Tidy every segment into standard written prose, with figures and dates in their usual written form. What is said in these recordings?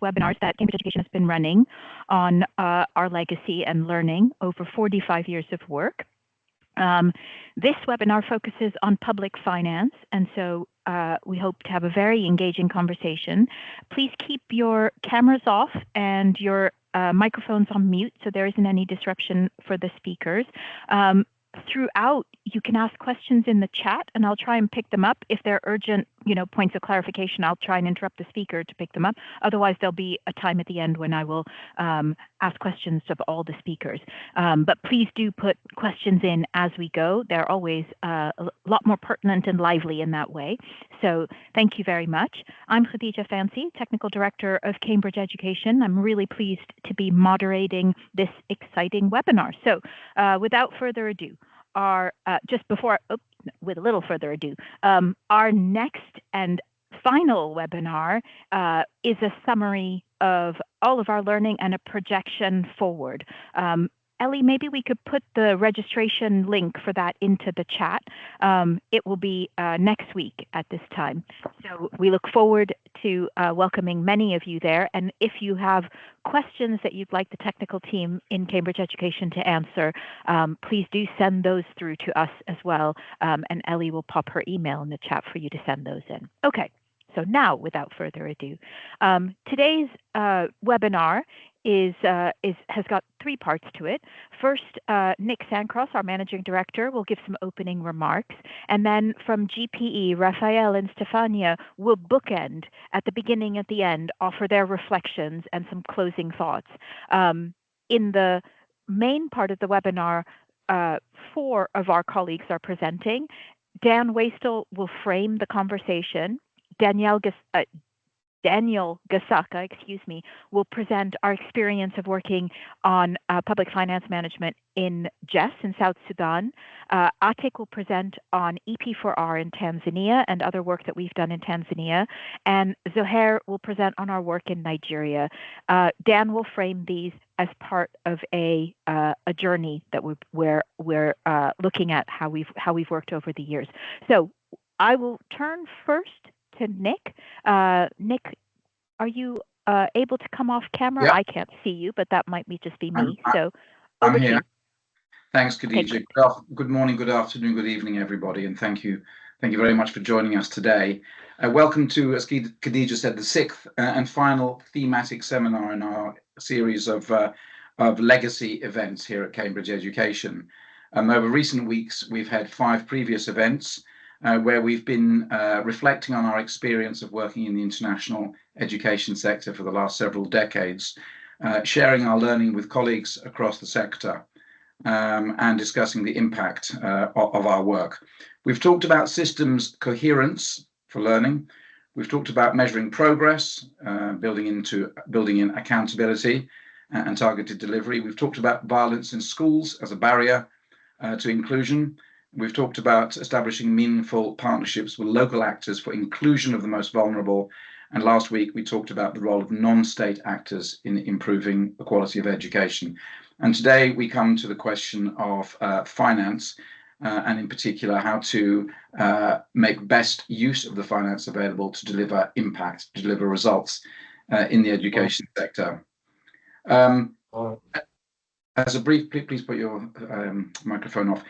webinars that Cambridge Education has been running on our legacy and learning over 45 years of work. This webinar focuses on public finance, and so we hope to have a very engaging conversation. Please keep your cameras off and your microphones on mute so there isn't any disruption for the speakers. Throughout, you can ask questions in the chat and I'll try and pick them up. If they're urgent, points of clarification, I'll try and interrupt the speaker to pick them up. Otherwise, there'll be a time at the end when I will ask questions of all the speakers. But please do put questions in as we go. They're always a lot more pertinent and lively in that way. So thank you very much. I'm Khadija Fancy, Technical Director of Cambridge Education. I'm really pleased to be moderating this exciting webinar. So without further ado, our next and final webinar is a summary of all of our learning and a projection forward. Ellie, maybe we could put the registration link for that into the chat. It will be next week at this time. So we look forward to welcoming many of you there. And if you have questions that you'd like the technical team in Cambridge Education to answer, please do send those through to us as well. And Ellie will pop her email in the chat for you to send those in. Okay, so now without further ado, today's webinar has got three parts to it. First, Nick Sancross, our Managing Director, will give some opening remarks. And then from GPE, Raphael and Stefania will bookend at the beginning, at the end, offer their reflections and some closing thoughts. In the main part of the webinar, 4 of our colleagues are presenting. Dan Wastel will frame the conversation. Daniel Gasaka, will present our experience of working on public finance management in JES in South Sudan. Atik will present on EP4R in Tanzania and other work that we've done in Tanzania. And Zohair will present on our work in Nigeria. Dan will frame these as part of a journey that we're looking at how we've worked over the years. So I will turn first to Nick. Nick, are you able to come off camera? Yeah. I can't see you, but that might just be me. I'm here. Thanks, Khadija. Good morning, good afternoon, good evening, everybody, and thank you very much for joining us today. Welcome to, as Khadija said, the 6th and final thematic seminar in our series of legacy events here at Cambridge Education. Over recent weeks, we've had 5 previous events where we've been reflecting on our experience of working in the international education sector for the last several decades, sharing our learning with colleagues across the sector, and discussing the impact of our work. We've talked about systems coherence for learning. We've talked about measuring progress, building in accountability and targeted delivery. We've talked about violence in schools as a barrier to inclusion. We've talked about establishing meaningful partnerships with local actors for inclusion of the most vulnerable. And last week, we talked about the role of non-state actors in improving the quality of education. And today we come to the question of finance, and in particular, how to make best use of the finance available to deliver impact, to deliver results in the education sector. As a brief, please put your microphone off.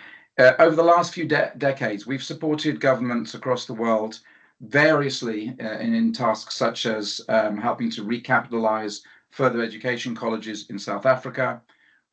Over the last few decades, we've supported governments across the world variously in tasks such as helping to recapitalize further education colleges in South Africa.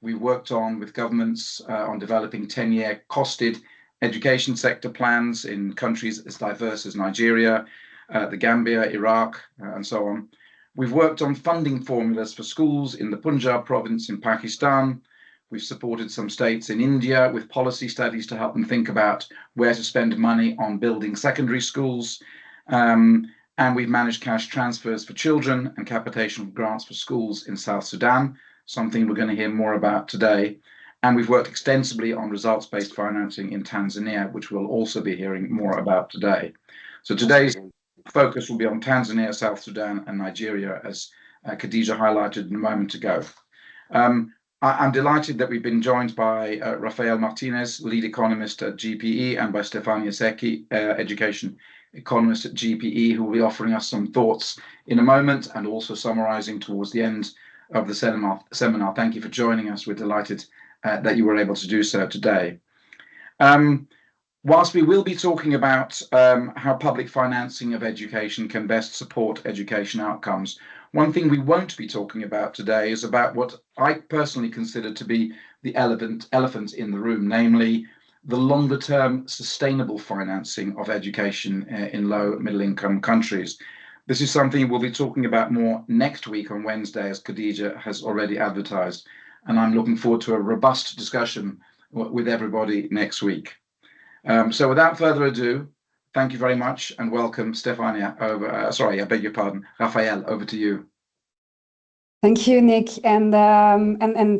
We worked with governments on developing 10-year costed education sector plans in countries as diverse as Nigeria, the Gambia, Iraq, and so on. We've worked on funding formulas for schools in the Punjab province in Pakistan. We've supported some states in India with policy studies to help them think about where to spend money on building secondary schools. And we've managed cash transfers for children and capitation grants for schools in South Sudan, something we're going to hear more about today. And we've worked extensively on results-based financing in Tanzania, which we'll also be hearing more about today. So today's focus will be on Tanzania, South Sudan, and Nigeria, as Khadija highlighted a moment ago. I'm delighted that we've been joined by Rafael Martinez, lead economist at GPE, and by Stefania Secchi, education economist at GPE, who will be offering us some thoughts in a moment and also summarizing towards the end of the seminar. Thank you for joining us. We're delighted that you were able to do so today. Whilst we will be talking about how public financing of education can best support education outcomes, one thing we won't be talking about today is about what I personally consider to be the elephant in the room, namely the longer-term sustainable financing of education in low middle-income countries. This is something we'll be talking about more next week on Wednesday, as Khadija has already advertised, and I'm looking forward to a robust discussion with everybody next week. So without further ado, thank you very much and welcome, Stefania. Raphael, over to you. Thank you, Nick, and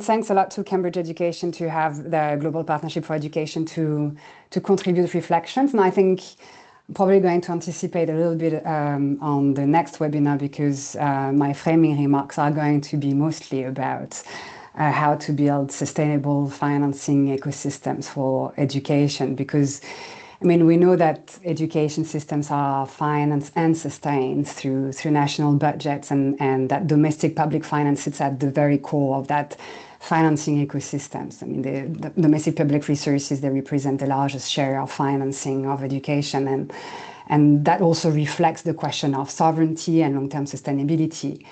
thanks a lot to Cambridge Education to have the Global Partnership for Education to contribute reflections. And I think I'm probably going to anticipate a little bit on the next webinar, because my framing remarks are going to be mostly about how to build sustainable financing ecosystems for education, because I mean, we know that education systems are financed and sustained through national budgets, and that domestic public finance sits at the very core of that financing ecosystems. I mean, the domestic public resources, they represent the largest share of financing of education, and that also reflects the question of sovereignty and long-term sustainability.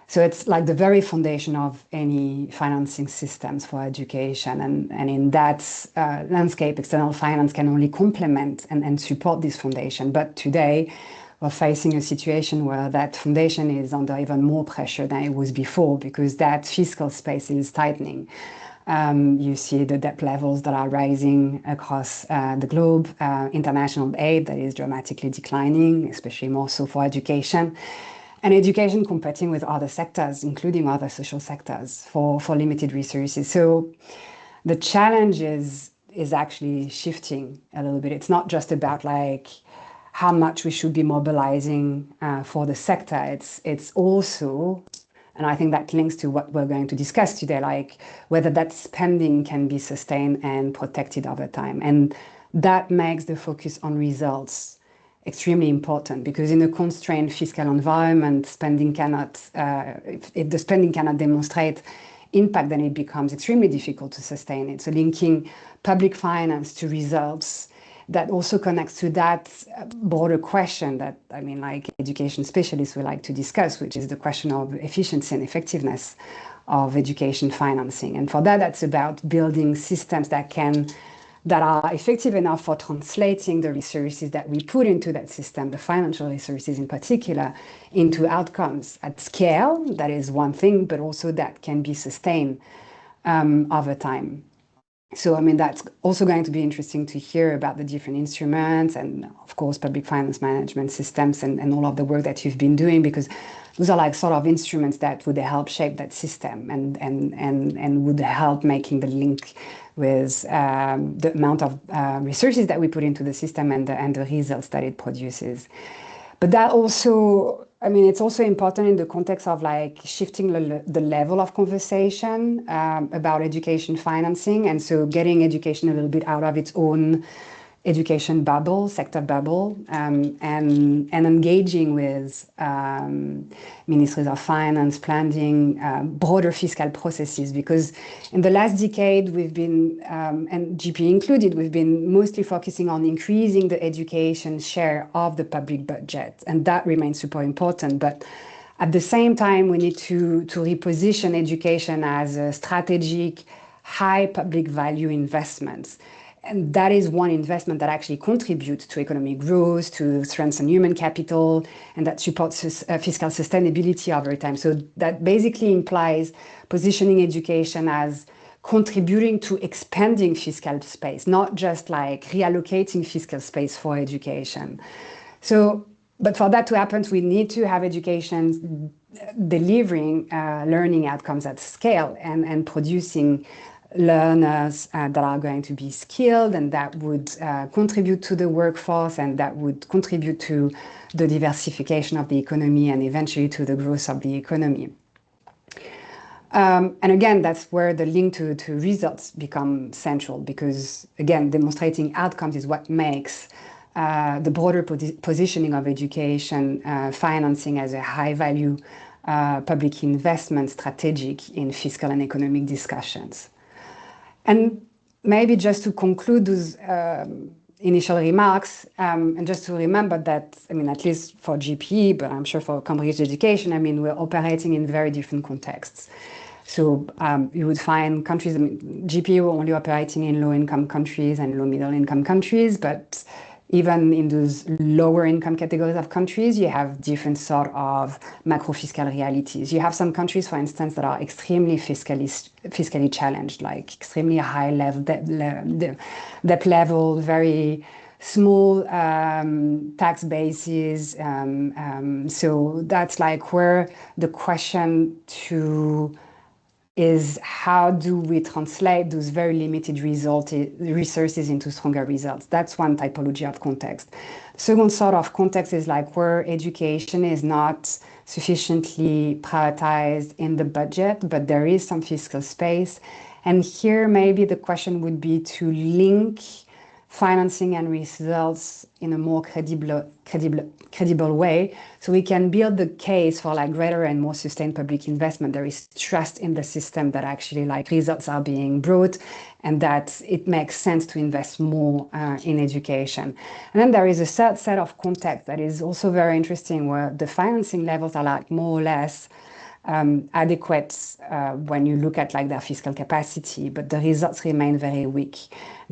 So it's like the very foundation of any financing systems for education. And in that landscape, external finance can only complement and support this foundation. But today, we're facing a situation where that foundation is under even more pressure than it was before, because that fiscal space is tightening. You see the debt levels that are rising across the globe, international aid that is dramatically declining, especially more so for education. And education competing with other sectors, including other social sectors, for limited resources. So the challenge is actually shifting a little bit. It's not just about like how much we should be mobilizing for the sector. It's also, and I think that links to what we're going to discuss today, like whether that spending can be sustained and protected over time. And that makes the focus on results extremely important, because in a constrained fiscal environment, spending cannot, if the spending cannot demonstrate impact, then it becomes extremely difficult to sustain it. So linking public finance to results, that also connects to that broader question that, I mean, like education specialists would like to discuss, which is the question of efficiency and effectiveness of education financing. And for that, that's about building systems that are effective enough for translating the resources that we put into that system, the financial resources in particular, into outcomes at scale. That is one thing, but also that can be sustained over time. So, I mean, that's also going to be interesting to hear about the different instruments and, of course, public finance management systems and all of the work that you've been doing, because those are like sort of instruments that would help shape that system and would help making the link with the amount of resources that we put into the system and the results that it produces. But that also, I mean, it's also important in the context of like shifting the level of conversation about education financing. And so getting education a little bit out of its own education bubble, sector bubble, and engaging with ministries of finance, planning, broader fiscal processes. Because in the last decade, we've been, and GP included, we've been mostly focusing on increasing the education share of the public budget. And that remains super important. But at the same time, we need to reposition education as a strategic, high public value investments. And that is one investment that actually contributes to economic growth, to strengthen human capital, and that supports fiscal sustainability over time. So that basically implies positioning education as contributing to expanding fiscal space, not just like reallocating fiscal space for education. So, but for that to happen, we need to have education delivering learning outcomes at scale and producing learners that are going to be skilled and that would contribute to the workforce and that would contribute to the diversification of the economy and eventually to the growth of the economy. And again, that's where the link to results become central, because again, demonstrating outcomes is what makes the broader positioning of education financing as a high-value public investment strategic in fiscal and economic discussions. And maybe just to conclude those initial remarks, and just to remember that, I mean, at least for GPE, but I'm sure for Cambridge Education, I mean, we're operating in very different contexts. So you would find countries, I mean, GPE were only operating in low-income countries and low-middle-income countries, but even in those lower income categories of countries, you have different sort of macro fiscal realities. You have some countries, for instance, that are extremely fiscally challenged, like extremely high level debt level, very small tax bases. So that's like where the question is how do we translate those very limited resources into stronger results? That's one typology of context. The second sort of context is like where education is not sufficiently prioritized in the budget, but there is some fiscal space. And here maybe the question would be to link financing and results in a more credible way, so we can build the case for like greater and more sustained public investment. There is trust in the system that actually like results are being brought and that it makes sense to invest more in education. And then there is a third set of context that is also very interesting, where the financing levels are like more or less adequate when you look at like their fiscal capacity, but the results remain very weak.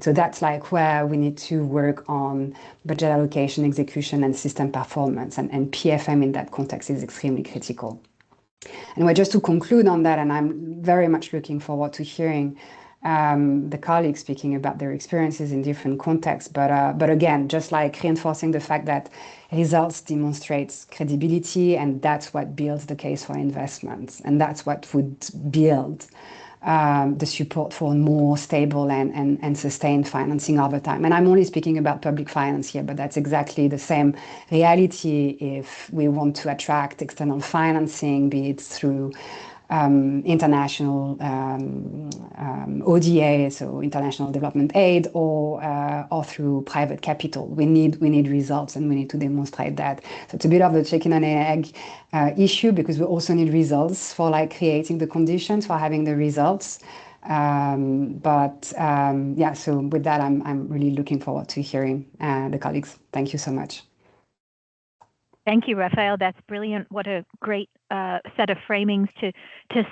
So that's like where we need to work on budget allocation, execution, and system performance. And PFM in that context is extremely critical. Anyway, just to conclude on that, and I'm very much looking forward to hearing the colleagues speaking about their experiences in different contexts. But again, just like reinforcing the fact that results demonstrates credibility, and that's what builds the case for investments. And that's what would build the support for more stable and sustained financing over time. And I'm only speaking about public finance here, but that's exactly the same reality if we want to attract external financing, be it through international ODA, so international development aid, or through private capital. We need results, and we need to demonstrate that. So it's a bit of a chicken and egg issue, because we also need results for like creating the conditions for having the results. Yeah, so with that, I'm really looking forward to hearing the colleagues. Thank you so much. Thank you, Raphael. That's brilliant. What a great set of framings to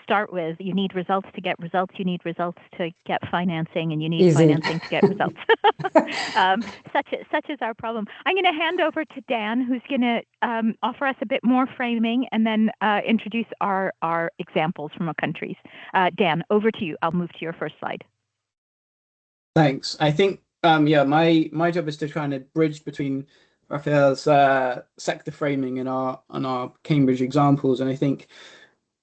start with. You need results to get results. You need results to get financing, and you need financing to get results. Such is our problem. I'm going to hand over to Dan, who's going to offer us a bit more framing, and then introduce our examples from our countries. Dan, over to you. I'll move to your first slide. Thanks. I think yeah, my job is to try and bridge between Raphael's sector framing and our Cambridge examples, and I think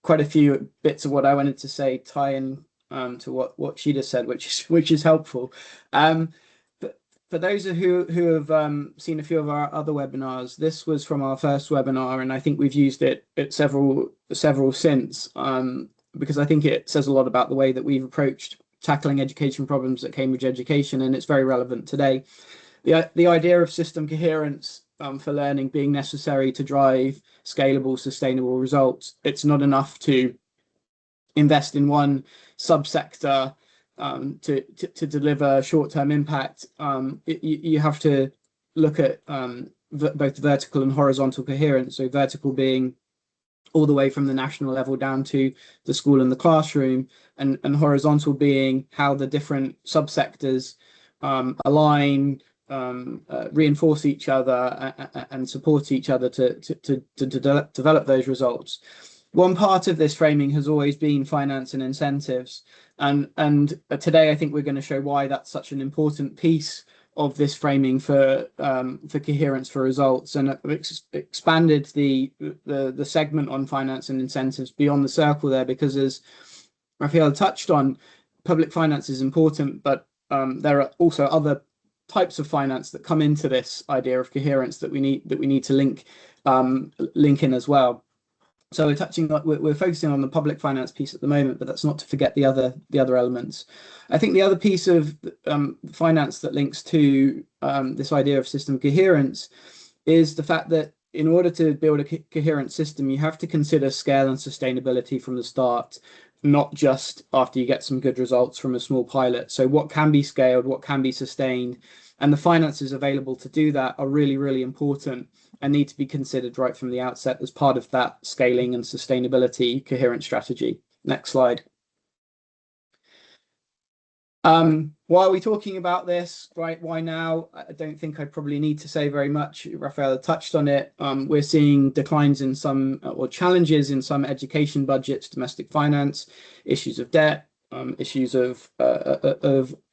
quite a few bits of what I wanted to say tie in to what she just said, which is helpful. But for those who have seen a few of our other webinars, this was from our first webinar, and I think we've used it at several since, because I think it says a lot about the way that we've approached tackling education problems at Cambridge Education, and it's very relevant today. The idea of system coherence for learning being necessary to drive scalable, sustainable results. It's not enough to invest in one subsector to deliver short-term impact. You have to look at both vertical and horizontal coherence. So vertical being all the way from the national level down to the school and the classroom, and horizontal being how the different subsectors align, reinforce each other and support each other to develop those results. One part of this framing has always been finance and incentives, and today I think we're going to show why that's such an important piece of this framing for coherence for results, and expanded the segment on finance and incentives beyond the circle there, because as Raphael touched on, public finance is important, but there are also other types of finance that come into this idea of coherence that we need to link in as well. So we're focusing on the public finance piece at the moment, but that's not to forget the other elements. I think the other piece of finance that links to this idea of system coherence is the fact that in order to build a coherent system, you have to consider scale and sustainability from the start, not just after you get some good results from a small pilot. So what can be scaled, what can be sustained, and the finances available to do that are really, really important and need to be considered right from the outset as part of that scaling and sustainability coherent strategy. Next slide. Why are we talking about this, right? Why now? I don't think I probably need to say very much. Rafael touched on it. We're seeing declines in some, or challenges in some education budgets, domestic finance, issues of debt, issues of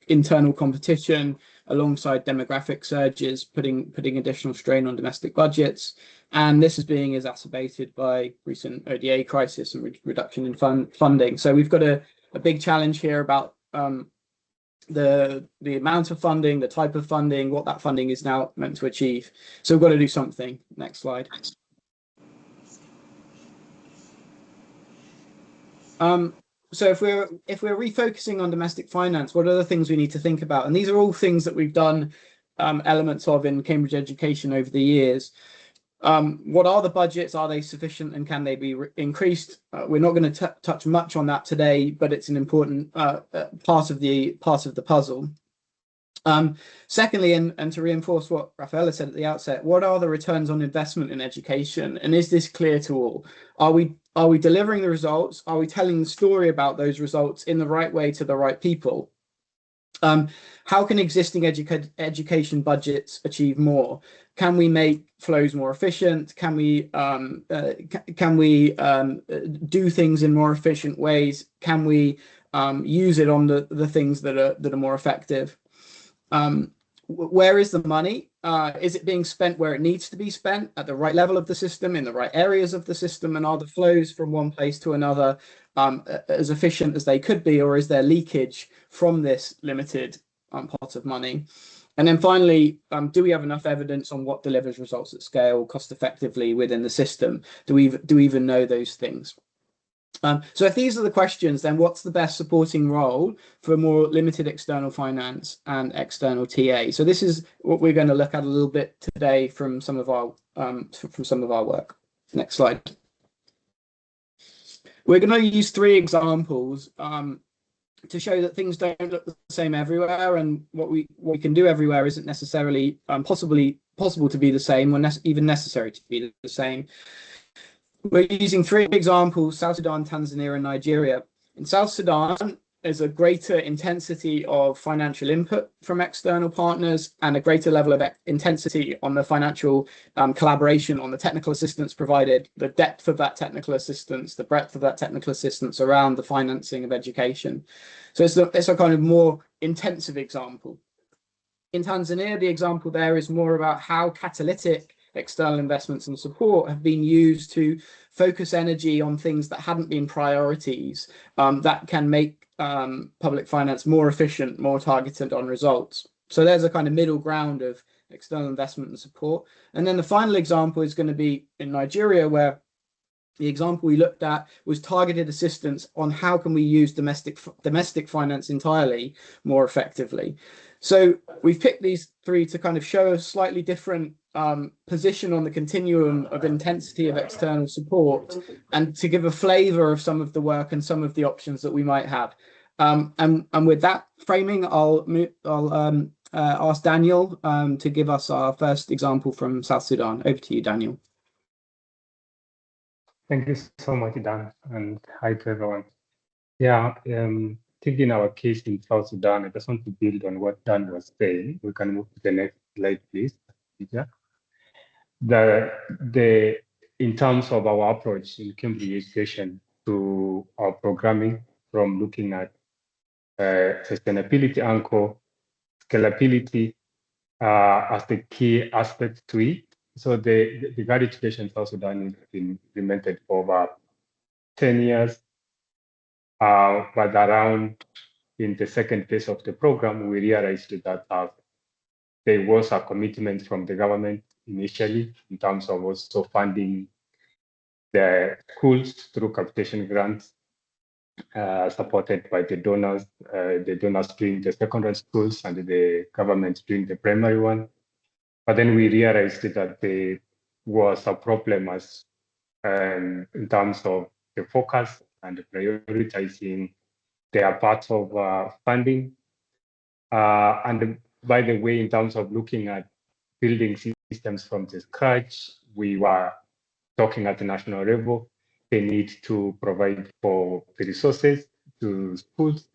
internal competition, alongside demographic surges, putting additional strain on domestic budgets. And this is being exacerbated by recent ODA crisis and reduction in funding. So we've got a big challenge here about the amount of funding, the type of funding, what that funding is now meant to achieve. So we've got to do something. Next slide. So if we're refocusing on domestic finance, what are the things we need to think about? And these are all things that we've done elements of in Cambridge education over the years. What are the budgets? Are they sufficient, and can they be increased? We're not going to touch much on that today, but it's an important part of the puzzle. Secondly, and to reinforce what Rafaela said at the outset, what are the returns on investment in education? And is this clear to all? Are we delivering the results? Are we telling the story about those results in the right way to the right people? How can existing education budgets achieve more? Can we make flows more efficient? Can we do things in more efficient ways? Can we use it on the things that are more effective? Where is the money? Is it being spent where it needs to be spent, at the right level of the system, in the right areas of the system? And are the flows from one place to another as efficient as they could be, or is there leakage from this limited pot of money? And then finally, do we have enough evidence on what delivers results at scale cost effectively within the system? Do we even know those things? So if these are the questions, then what's the best supporting role for more limited external finance and external TA? So this is what we're going to look at a little bit today from some of our work. Next slide. We're going to use 3 examples to show that things don't look the same everywhere, and what we can do everywhere isn't necessarily possible to be the same, or even necessary to be the same. We're using 3 examples: South Sudan, Tanzania, and Nigeria. In South Sudan, there's a greater intensity of financial input from external partners and a greater level of intensity on the financial collaboration, on the technical assistance provided, the depth of that technical assistance, the breadth of that technical assistance around the financing of education. So it's a kind of more intensive example. In Tanzania, the example there is more about how catalytic external investments and support have been used to focus energy on things that hadn't been priorities, that can make public finance more efficient, more targeted on results. So there's a kind of middle ground of external investment and support. And then the final example is going to be in Nigeria, where the example we looked at was targeted assistance on how can we use domestic finance entirely more effectively. So we've picked these 3 to kind of show a slightly different position on the continuum of intensity of external support, and to give a flavor of some of the work and some of the options that we might have. And with that framing, I'll ask Daniel to give us our first example from South Sudan. Over to you, Daniel. Thank you so much, Dan, and hi to everyone. Yeah, taking our case in South Sudan, I just want to build on what Dan was saying. We can move to the next slide, please. Yeah. In terms of our approach in Cambridge education to our programming, from looking at sustainability anchor, scalability as the key aspects to it. So the guide education in South Sudan has been implemented for over 10 years, but around in the second phase of the program, we realized that there was a commitment from the government initially in terms of also funding the schools through capitation grants supported by the donors doing the secondary schools and the government doing the primary one. But then we realized that there was a problem as in terms of the focus and prioritizing their parts of funding. And by the way, in terms of looking at building systems from the scratch, we were talking at the national level. They need to provide for the resources to schools.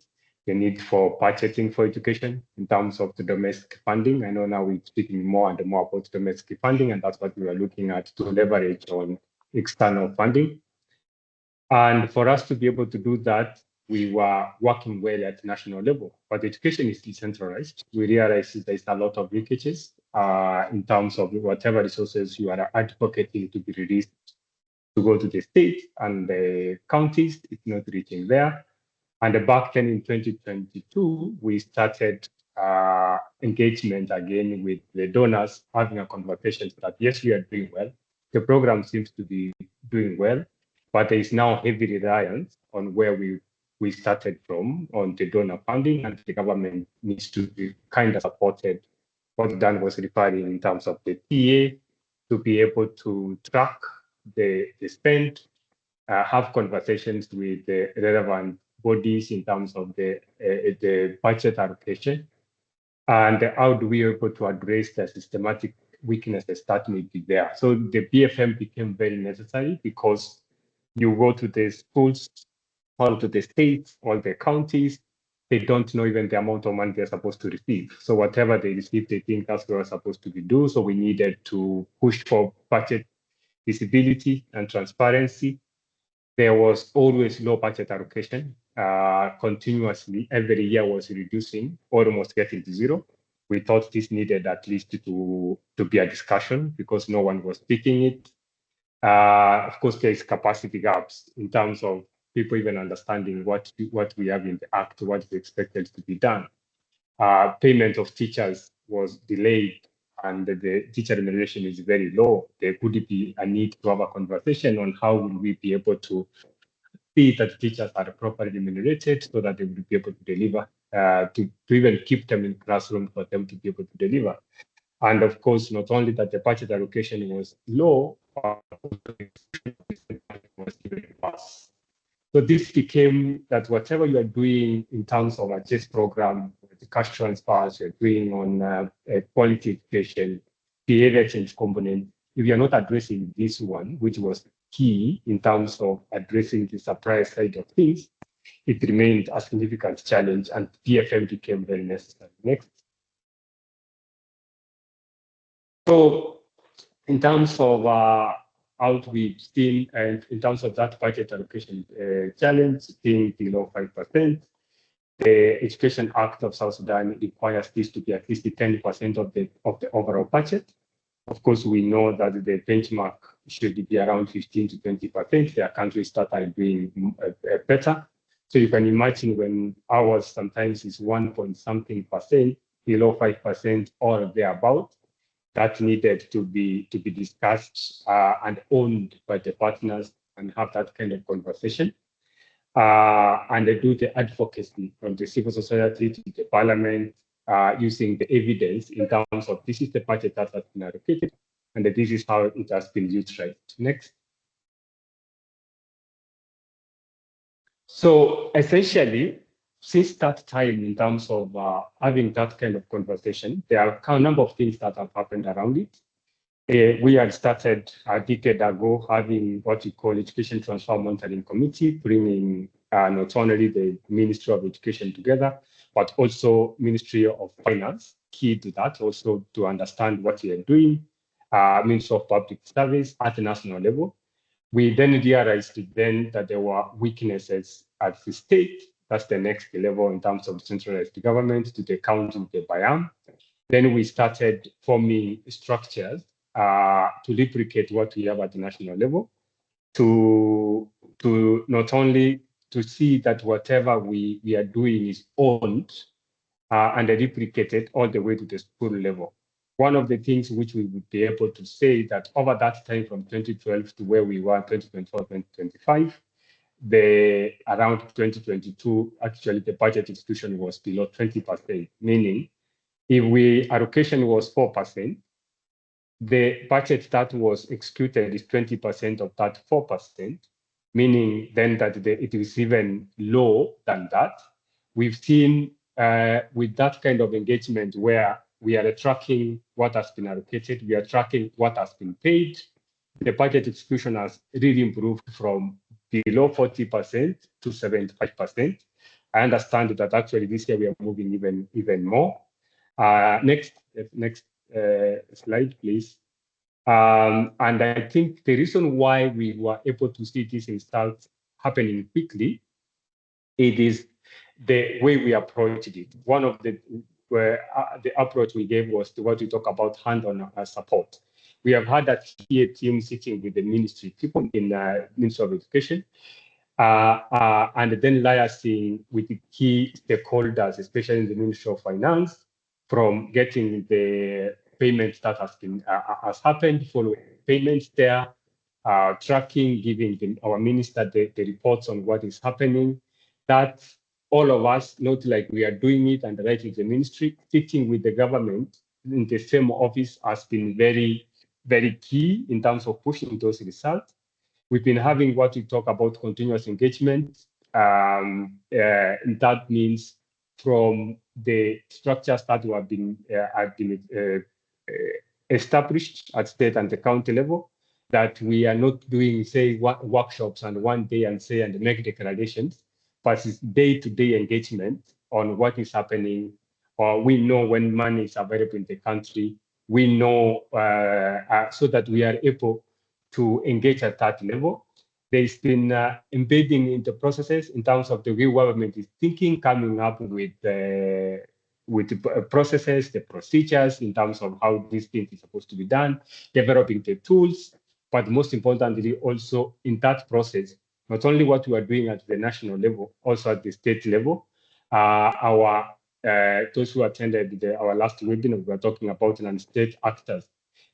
The need for budgeting for education in terms of the domestic funding. I know now we're speaking more and more about domestic funding, and that's what we are looking at to leverage on external funding. And for us to be able to do that, we were working well at national level, but education is decentralized. We realized there's a lot of leakages in terms of whatever resources you are advocating to be released to go to the states and the counties, it's not reaching there. And back then in 2022, we started engagement again with the donors, having a conversation that yes, we are doing well. The program seems to be doing well, but there is now heavy reliance on where we started from on the donor funding, and the government needs to be kind of supported. What Dan was referring in terms of the TA to be able to track the spend, have conversations with the relevant bodies in terms of the budget allocation, and how do we able to address the systematic weaknesses that may be there. So the BFM became very necessary because you go to the schools, all to the states, all the counties, they don't know even the amount of money they're supposed to receive. So whatever they receive, they think that's what we're supposed to be do. So we needed to push for budget visibility and transparency. There was always low budget allocation, continuously. Every year was reducing, almost getting to zero. We thought this needed at least to be a discussion because no one was speaking it. Of course, there is capacity gaps in terms of people even understanding what we have in the act, what is expected to be done. Payment of teachers was delayed and the teacher remuneration is very low. There could be a need to have a conversation on how will we be able to see that teachers are properly remunerated so that they will be able to deliver, to even keep them in classroom for them to be able to deliver. And of course, not only that the budget allocation was low, but also was even worse. So this became that whatever you are doing in terms of a JEST program, the cash transfers you're doing on quality education, behavior change component, if you're not addressing this one, which was key in terms of addressing the supply side of things, it remained a significant challenge and PFM became very necessary. Next. So in terms of how we've seen, and in terms of that budget allocation challenge being below 5%, the Education Act of South Sudan requires this to be at least 10% of the overall budget. Of course, we know that the benchmark should be around 15 to 20%. There are countries that are doing better. So you can imagine when ours sometimes is 1 point something percent, below 5% or thereabout, that needed to be discussed and owned by the partners and have that kind of conversation. And they do the advocacy from the civil society to the parliament, using the evidence in terms of this is the budget that has been allocated, and this is how it has been utilized. Next. So essentially, since that time, in terms of having that kind of conversation, there are a number of things that have happened around it. We had started a decade ago having what we call Education Transfer Monitoring Committee, bringing not only the Ministry of Education together, but also Ministry of Finance, key to that, also to understand what we are doing, Ministry of Public Service at the national level. We then realized that there were weaknesses at the state. That's the next level in terms of centralized government, to the county, the BIAM. Then we started forming structures to replicate what we have at the national level, to not only to see that whatever we are doing is owned and replicated all the way to the school level. one of the things which we would be able to say that over that time from 2012 to where we were 2024, 2025, around 2022, actually the budget execution was below 20%, meaning if allocation was 4%, the budget that was executed is 20% of that 4%, meaning then that it is even low than that. We've seen with that kind of engagement where we are tracking what has been allocated, we are tracking what has been paid, the budget execution has really improved from below 40% to 75%. I understand that actually this year we are moving even more. Next slide, please. And I think the reason why we were able to see this start happening quickly, it is the way we approached it. One of the approach we gave was to what we talk about hand-on support. We have had a key team sitting with the ministry, people in the Ministry of Education, and then liaising with the key stakeholders, especially in the Ministry of Finance, from getting the payments that has happened, following payments there, tracking, giving our minister the reports on what is happening. That all of us, not like we are doing it and writing the ministry, sitting with the government in the same office has been very, very key in terms of pushing those results. We've been having what we talk about continuous engagement. And that means from the structures that have been established at state and the county level, that we are not doing, say, workshops and one day and make declarations, but it's day-to-day engagement on what is happening. Or we know when money is available in the country. We know so that we are able to engage at that level. There's been embedding in the processes in terms of the way government is thinking, coming up with the processes, the procedures in terms of how these things is supposed to be done, developing the tools, but most importantly, also in that process, not only what we are doing at the national level, also at the state level. Those who attended our last webinar, we were talking about non-state actors.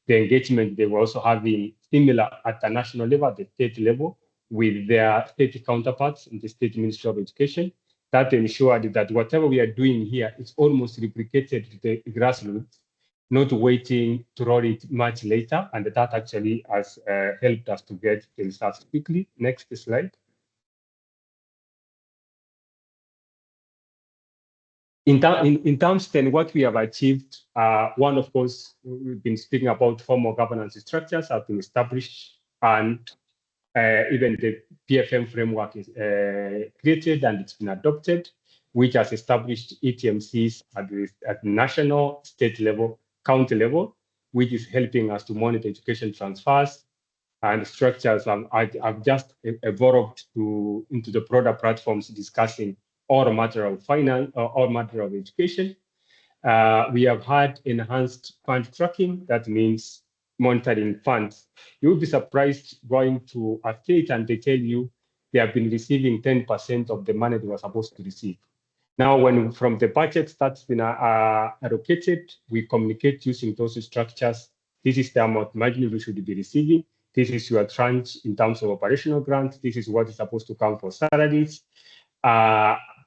The engagement they were also having similar at the national level, at the state level, with their state counterparts in the State Ministry of Education. That ensured that whatever we are doing here is almost replicated to the grassroots, not waiting to roll it much later. And that actually has helped us to get the results quickly. Next slide. In terms then, what we have achieved, one, of course, we've been speaking about formal governance structures have been established, and even the PFM framework is created and it's been adopted, which has established ETMCs at the national, state level, county level, which is helping us to monitor education transfers and structures. I've just evolved into the broader platforms discussing all matter of finance, all matter of education. We have had enhanced fund tracking. That means monitoring funds. You'll be surprised going to a state and they tell you they have been receiving 10% of the money they were supposed to receive. Now, when from the budget that's been allocated, we communicate using those structures. This is the amount of money we should be receiving. This is your tranche in terms of operational grants. This is what is supposed to come for salaries.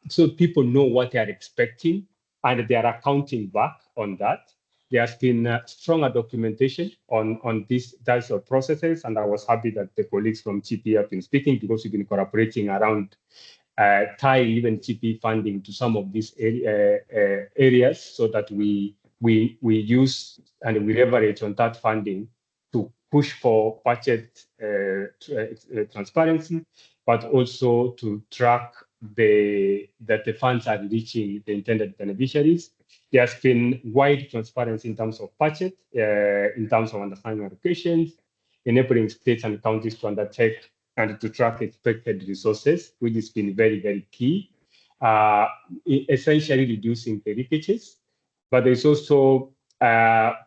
So people know what they are expecting and they are accounting back on that. There has been stronger documentation on these types of processes, and I was happy that the colleagues from TP have been speaking because we've been cooperating around tie even TP funding to some of these areas so that we use and we leverage on that funding to push for budget transparency, but also to track that the funds are reaching the intended beneficiaries. There has been wide transparency in terms of budget, in terms of understanding allocations, enabling states and counties to undertake and to track expected resources, which has been very, very key, essentially reducing the leakages. But there's also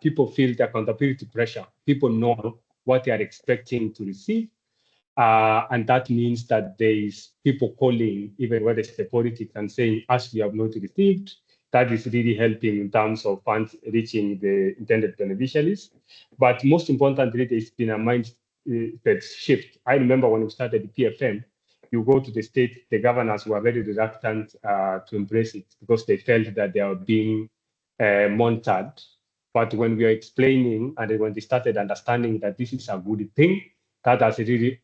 people feel the accountability pressure. People know what they are expecting to receive. And that means that there is people calling, even whether it's the politics, and saying, as we have not received, that is really helping in terms of funds reaching the intended beneficiaries. But most importantly, there's been a mindset shift. I remember when we started the PFM, you go to the state, the governors were very reluctant to embrace it because they felt that they are being monitored. But when we are explaining and when they started understanding that this is a good thing, that has really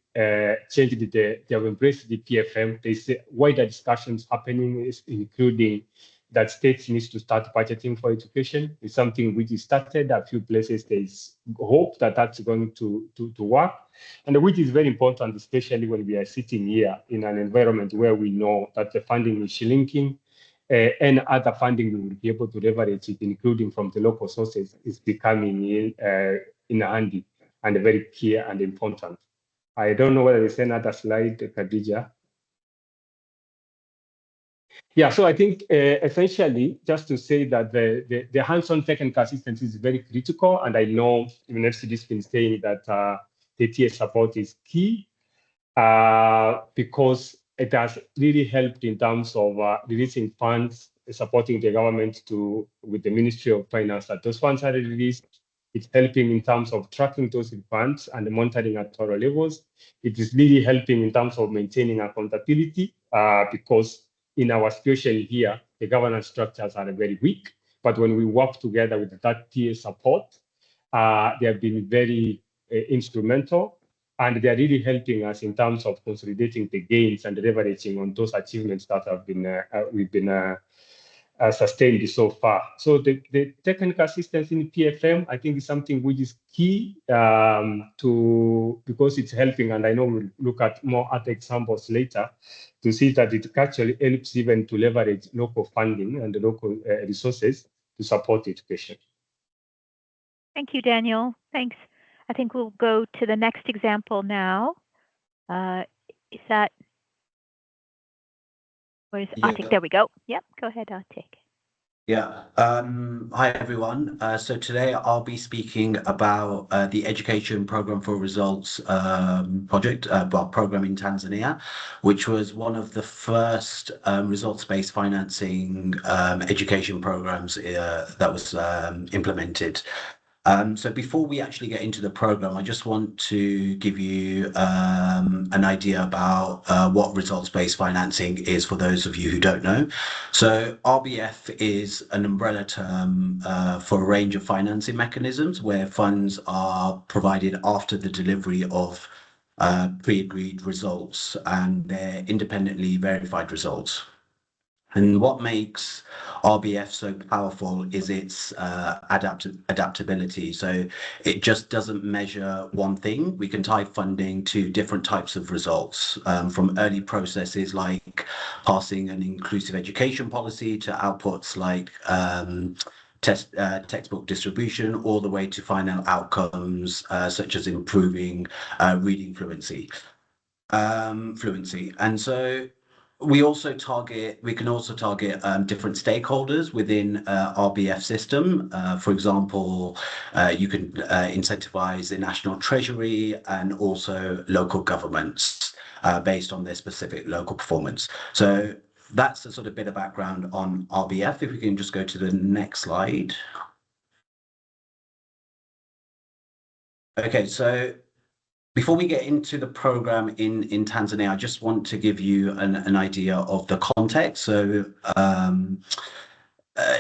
changed they have embraced the PFM. There's wider discussions happening, including that states needs to start budgeting for education. It's something which is started a few places. There's hope that that's going to work, and which is very important, especially when we are sitting here in an environment where we know that the funding is shrinking. And other funding we will be able to leverage it, including from the local sources, is becoming in handy and very clear and important. I don't know whether there's another slide, Khadija. Yeah, so I think essentially just to say that the hands-on technical assistance is very critical, and I know universities been saying that the TA support is key because it has really helped in terms of releasing funds, supporting the government with the Ministry of Finance that those funds are released. It's helping in terms of tracking those funds and monitoring at all levels. It is really helping in terms of maintaining accountability because in our situation here, the governance structures are very weak. But when we work together with that TA support, they have been very instrumental, and they are really helping us in terms of consolidating the gains and leveraging on those achievements that have been we've been sustained so far. So the technical assistance in PFM, I think, is something which is key because it's helping, and I know we'll look at more other examples later to see that it actually helps even to leverage local funding and the local resources to support education. Thank you, Daniel. Thanks. I think we'll go to the next example now. Is that, where's Atik? There we go. Yep, go ahead, Atik. Yeah. Hi, everyone. So today I'll be speaking about the Education Program for Results project, program in Tanzania, which was one of the first results-based financing education programs that was implemented. So before we actually get into the program, I just want to give you an idea about what results-based financing is for those of you who don't know. So RBF is an umbrella term for a range of financing mechanisms where funds are provided after the delivery of pre-agreed results, and they're independently verified results. And what makes RBF so powerful is its adaptability. So it just doesn't measure one thing. We can tie funding to different types of results, from early processes like passing an inclusive education policy to outputs like textbook distribution, all the way to final outcomes such as improving reading fluency. And so we can also target different stakeholders within RBF system. For example, you can incentivize the National Treasury and also local governments based on their specific local performance. So that's a sort of bit of background on RBF. If we can just go to the next slide. Okay, so before we get into the program in Tanzania, I just want to give you an idea of the context. So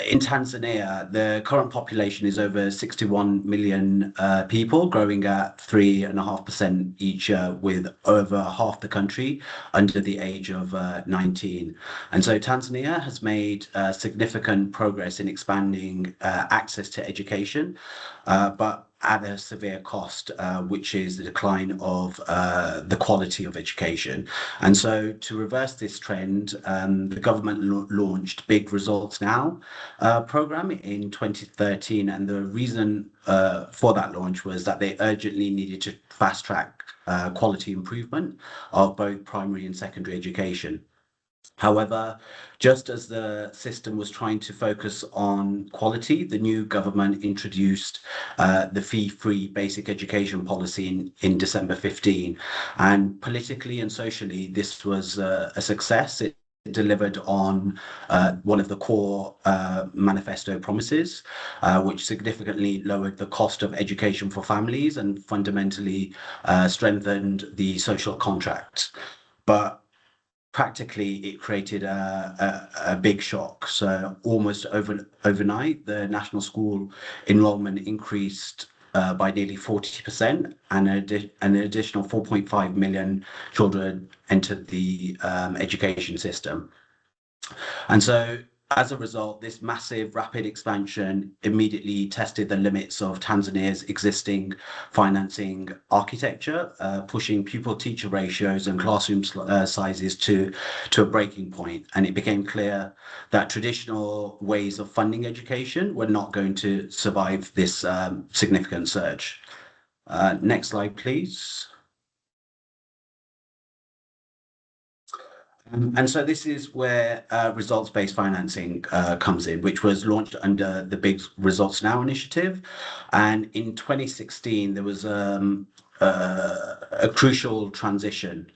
in Tanzania, the current population is over 61 million people, growing at 3.5% each year, with over half the country under the age of 19. And so Tanzania has made significant progress in expanding access to education, but at a severe cost, which is the decline of the quality of education. And so to reverse this trend, the government launched Big Results Now program in 2013. And the reason for that launch was that they urgently needed to fast track quality improvement of both primary and secondary education. However, just as the system was trying to focus on quality, the new government introduced the fee-free basic education policy in December 15. And politically and socially, this was a success. It delivered on one of the core manifesto promises, which significantly lowered the cost of education for families and fundamentally strengthened the social contract. But practically, it created a big shock. So almost overnight, the national school enrollment increased by nearly 40%, and an additional 4.5 million children entered the education system. And so as a result, this massive rapid expansion immediately tested the limits of Tanzania's existing financing architecture, pushing pupil-teacher ratios and classroom sizes to a breaking point. And it became clear that traditional ways of funding education were not going to survive this significant surge. Next slide, please. And so this is where results-based financing comes in, which was launched under the Big Results Now initiative. And in 2016, there was a crucial transition.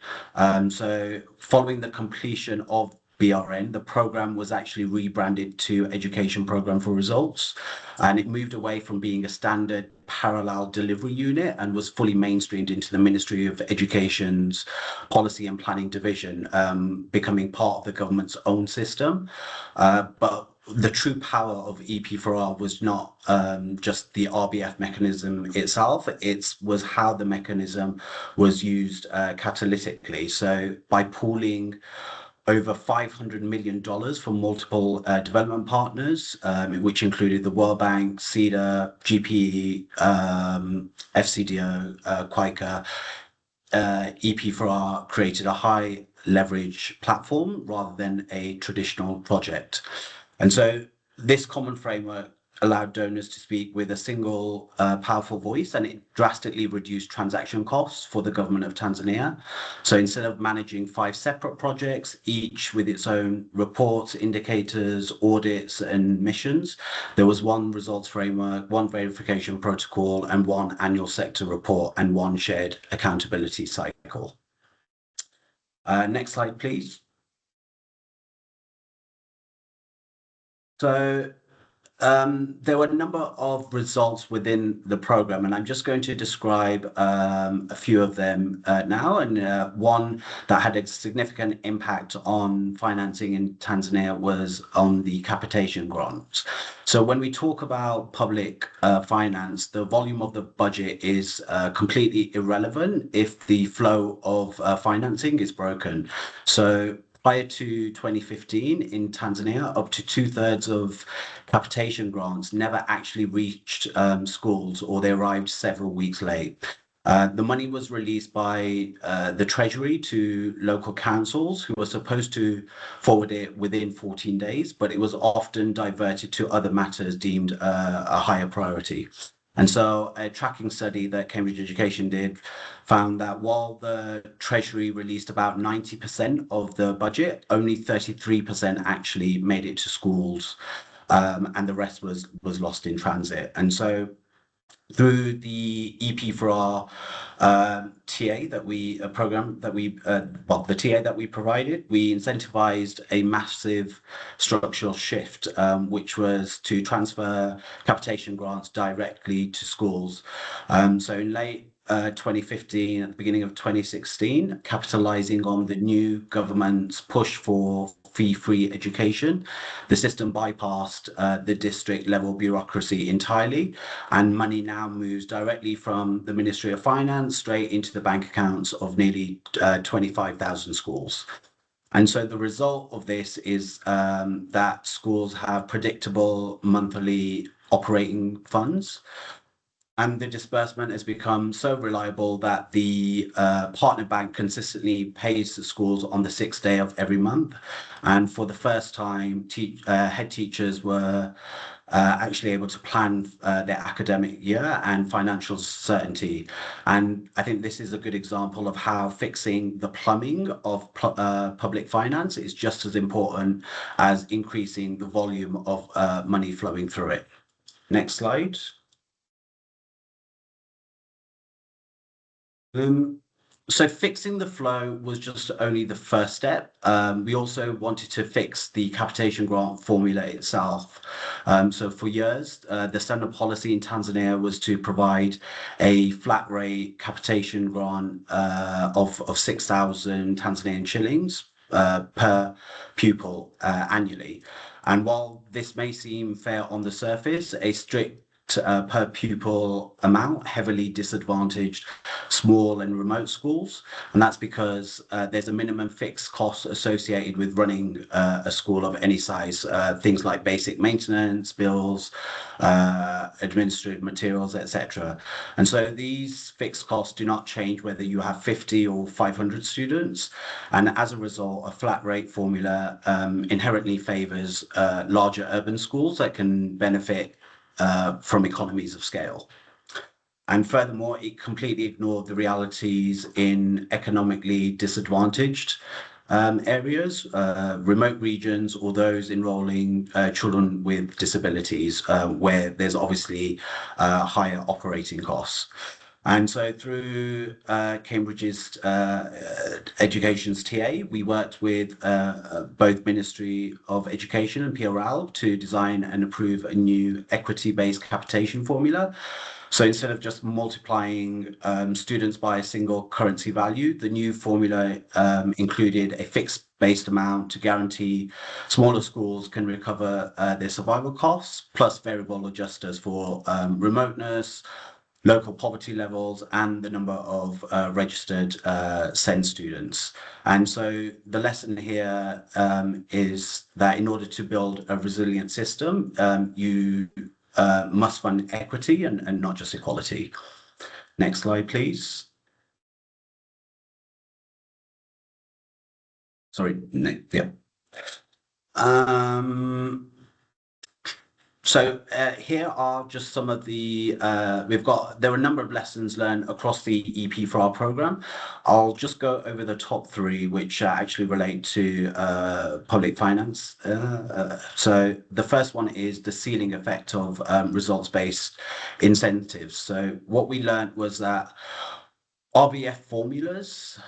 So following the completion of BRN, the program was actually rebranded to Education Program for Results, and it moved away from being a standard parallel delivery unit and was fully mainstreamed into the Ministry of Education's Policy and Planning Division, becoming part of the government's own system. But the true power of EP4R was not just the RBF mechanism itself, it was how the mechanism was used catalytically. So by pooling over $500 million from multiple development partners, which included the World Bank, CEDA, GPE, FCDO, QUICA. EP4R created a high leverage platform rather than a traditional project. And so this common framework allowed donors to speak with a single powerful voice, and it drastically reduced transaction costs for the government of Tanzania. So instead of managing 5 separate projects, each with its own reports, indicators, audits, and missions, there was one results framework, one verification protocol, and one annual sector report, and one shared accountability cycle. Next slide, please. So there were a number of results within the program, and I'm just going to describe a few of them now. And one that had a significant impact on financing in Tanzania was on the capitation grants. So when we talk about public finance, the volume of the budget is completely irrelevant if the flow of financing is broken. So prior to 2015 in Tanzania, up to 2/3 of capitation grants never actually reached schools, or they arrived several weeks late. The money was released by the Treasury to local councils who were supposed to forward it within 14 days, but it was often diverted to other matters deemed a higher priority. And so a tracking study that Cambridge Education did found that while the Treasury released about 90% of the budget, only 33% actually made it to schools, and the rest was lost in transit. And so through the EP4R TA that we program that we the TA that we provided, we incentivized a massive structural shift, which was to transfer capitation grants directly to schools. So in late 2015, at the beginning of 2016, capitalizing on the new government's push for fee-free education, the system bypassed the district level bureaucracy entirely, and money now moves directly from the Ministry of Finance straight into the bank accounts of nearly 25,000 schools. And so the result of this is that schools have predictable monthly operating funds, and the disbursement has become so reliable that the partner bank consistently pays the schools on the 6th day of every month. And for the first time, head teachers were actually able to plan their academic year and financial certainty. And I think this is a good example of how fixing the plumbing of public finance is just as important as increasing the volume of money flowing through it. Next slide. So fixing the flow was just only the first step. We also wanted to fix the capitation grant formula itself. So for years, the standard policy in Tanzania was to provide a flat rate capitation grant of 6,000 Tanzanian shillings per pupil annually. And while this may seem fair on the surface, a strict per pupil amount heavily disadvantaged small and remote schools, and that's because there's a minimum fixed cost associated with running a school of any size, things like basic maintenance bills, administrative materials, etc. And so these fixed costs do not change whether you have 50 or 500 students, and as a result, a flat rate formula inherently favors larger urban schools that can benefit from economies of scale. And furthermore, it completely ignored the realities in economically disadvantaged areas, remote regions, or those enrolling children with disabilities, where there's obviously higher operating costs. And so through Cambridge's Education's TA, we worked with both Ministry of Education and PRL to design and approve a new equity-based capitation formula. So instead of just multiplying students by a single currency value, the new formula included a fixed based amount to guarantee smaller schools can recover their survival costs, plus variable adjusters for remoteness, local poverty levels, and the number of registered SEND students. And so the lesson here is that in order to build a resilient system, you must fund equity and not just equality. Next slide, please. Sorry, yeah. So here are just some of the, there are a number of lessons learned across the EP for our program. I'll just go over the top three, which actually relate to public finance. So the first one is the ceiling effect of results-based incentives. So what we learned was that RBF formulas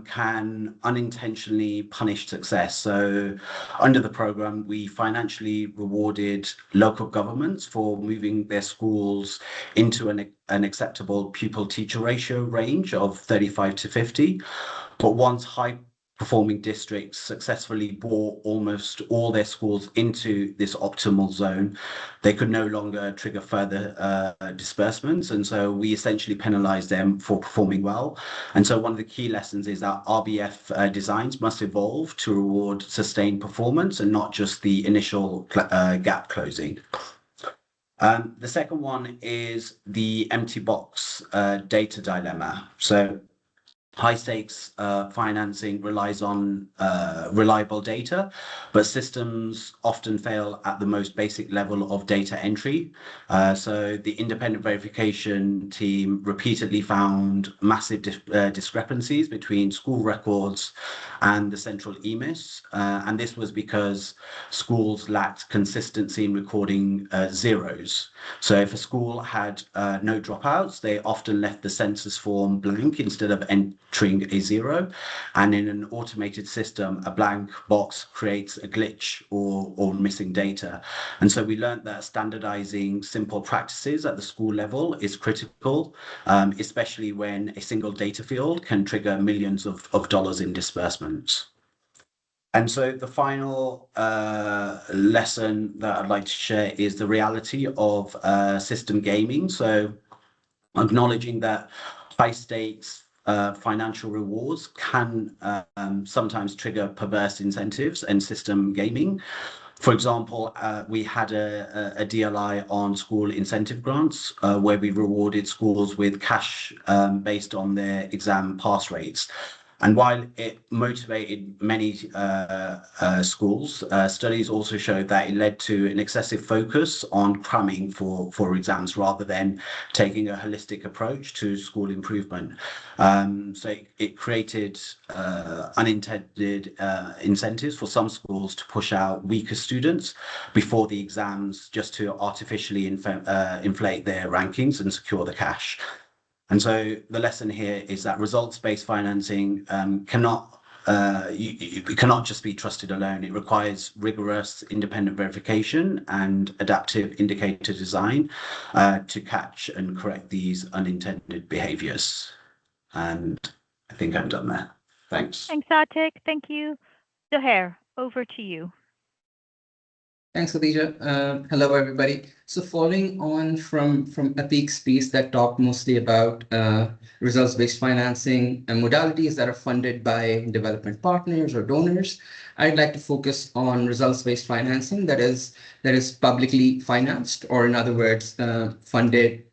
can unintentionally punish success. So under the program, we financially rewarded local governments for moving their schools into an acceptable pupil-teacher ratio range of 35 to 50. But once high-performing districts successfully brought almost all their schools into this optimal zone, they could no longer trigger further disbursements. And so we essentially penalized them for performing well. And so one of the key lessons is that RBF designs must evolve to reward sustained performance and not just the initial gap closing. The second one is the empty box data dilemma. So high stakes financing relies on reliable data, but systems often fail at the most basic level of data entry. So the independent verification team repeatedly found massive discrepancies between school records and the central EMIS. And this was because schools lacked consistency in recording zeros. So if a school had no dropouts, they often left the census form blank instead of entering a zero. And in an automated system, a blank box creates a glitch or missing data. And so we learned that standardizing simple practices at the school level is critical, especially when a single data field can trigger millions of dollars in disbursements. And so the final lesson that I'd like to share is the reality of system gaming. So acknowledging that high stakes financial rewards can sometimes trigger perverse incentives and system gaming. For example, we had a DLI on school incentive grants where we rewarded schools with cash based on their exam pass rates. And while it motivated many schools, studies also showed that it led to an excessive focus on cramming for exams rather than taking a holistic approach to school improvement. So it created unintended incentives for some schools to push out weaker students before the exams just to artificially inflate their rankings and secure the cash. And so the lesson here is that results-based financing cannot just be trusted alone. It requires rigorous independent verification and adaptive indicator design to catch and correct these unintended behaviors. And I think I'm done there. Thanks. Thanks, Atik. Thank you. Zohair, over to you. Thanks, Khadija. Hello, everybody. So following on from Atik's piece that talked mostly about results-based financing and modalities that are funded by development partners or donors, I'd like to focus on results-based financing that is publicly financed, or in other words, funded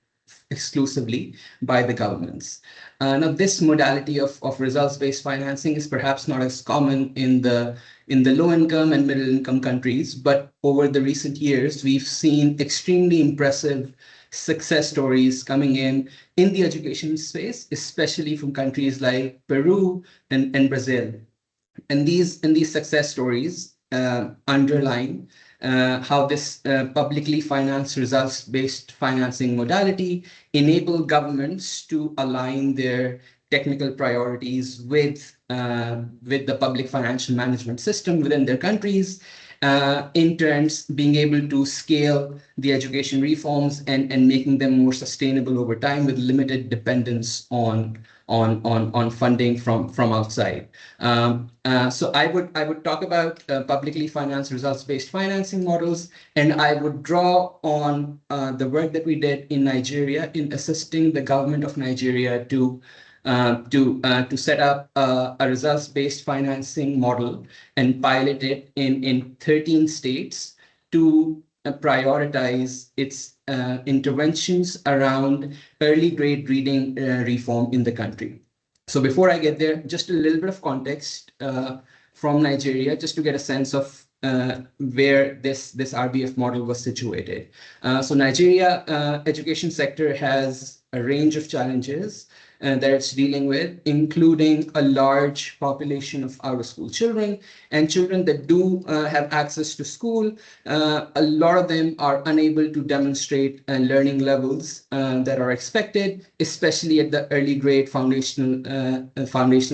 exclusively by the governments. Now, this modality of results-based financing is perhaps not as common in the low-income and middle-income countries, but over the recent years, we've seen extremely impressive success stories coming in the education space, especially from countries like Peru and Brazil. And these success stories underline how this publicly financed results-based financing modality enable governments to align their technical priorities with the public financial management system within their countries, in turns being able to scale the education reforms and making them more sustainable over time with limited dependence on funding from outside. So I would talk about publicly financed results-based financing models, and I would draw on the work that we did in Nigeria in assisting the government of Nigeria to set up a results-based financing model and pilot it in 13 states to prioritize its interventions around early grade reading reform in the country. So before I get there, just a little bit of context from Nigeria, just to get a sense of where this RBF model was situated. So Nigeria education sector has a range of challenges that it's dealing with, including a large population of out-of-school children and children that do have access to school. A lot of them are unable to demonstrate learning levels that are expected, especially at the early grade foundational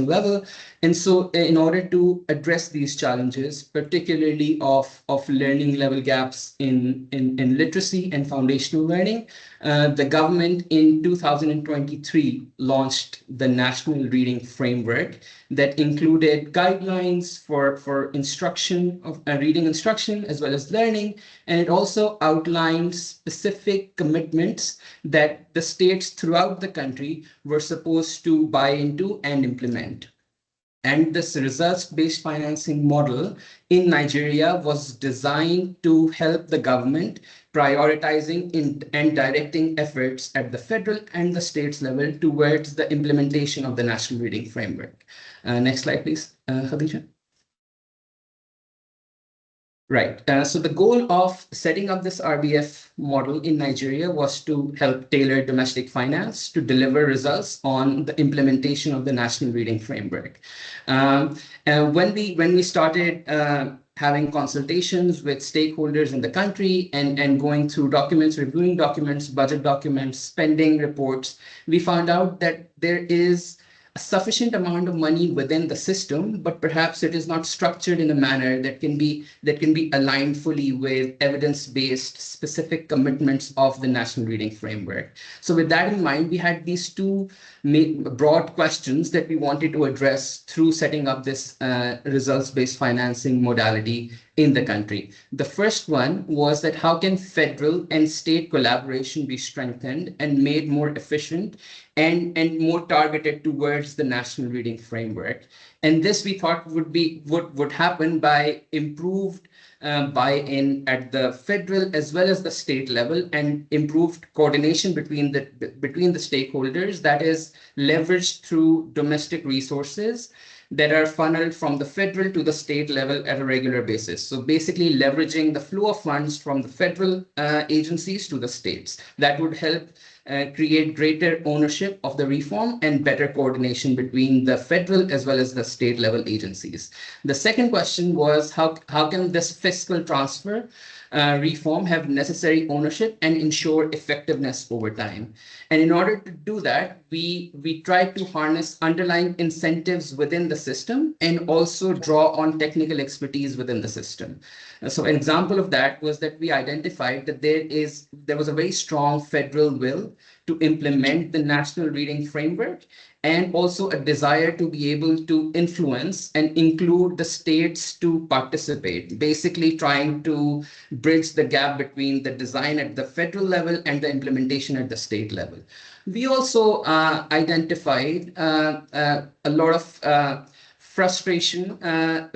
level. And so in order to address these challenges, particularly of learning level gaps in literacy and foundational learning, the government in 2023 launched the National Reading Framework that included guidelines for instruction of reading instruction as well as learning. And it also outlined specific commitments that the states throughout the country were supposed to buy into and implement. And this results-based financing model in Nigeria was designed to help the government prioritizing and directing efforts at the federal and the states level towards the implementation of the National Reading Framework. Next slide, please, Khadija. Right. So the goal of setting up this RBF model in Nigeria was to help tailor domestic finance to deliver results on the implementation of the National Reading Framework. And when we started having consultations with stakeholders in the country and going through documents, reviewing documents, budget documents, spending reports, we found out that there is a sufficient amount of money within the system, but perhaps it is not structured in a manner that can be aligned fully with evidence-based specific commitments of the National Reading Framework. So with that in mind, we had these two broad questions that we wanted to address through setting up this results-based financing modality in the country. The first one was that how can federal and state collaboration be strengthened and made more efficient and more targeted towards the National Reading Framework. And this we thought would happen by improved buy-in at the federal as well as the state level and improved coordination between the stakeholders that is leveraged through domestic resources that are funneled from the federal to the state level at a regular basis. So basically leveraging the flow of funds from the federal agencies to the states. That would help create greater ownership of the reform and better coordination between the federal as well as the state level agencies. The second question was how can this fiscal transfer reform have necessary ownership and ensure effectiveness over time. And in order to do that, we try to harness underlying incentives within the system and also draw on technical expertise within the system. So an example of that was that we identified that there was a very strong federal will to implement the national reading framework, and also a desire to be able to influence and include the states to participate, basically trying to bridge the gap between the design at the federal level and the implementation at the state level. We also identified a lot of frustration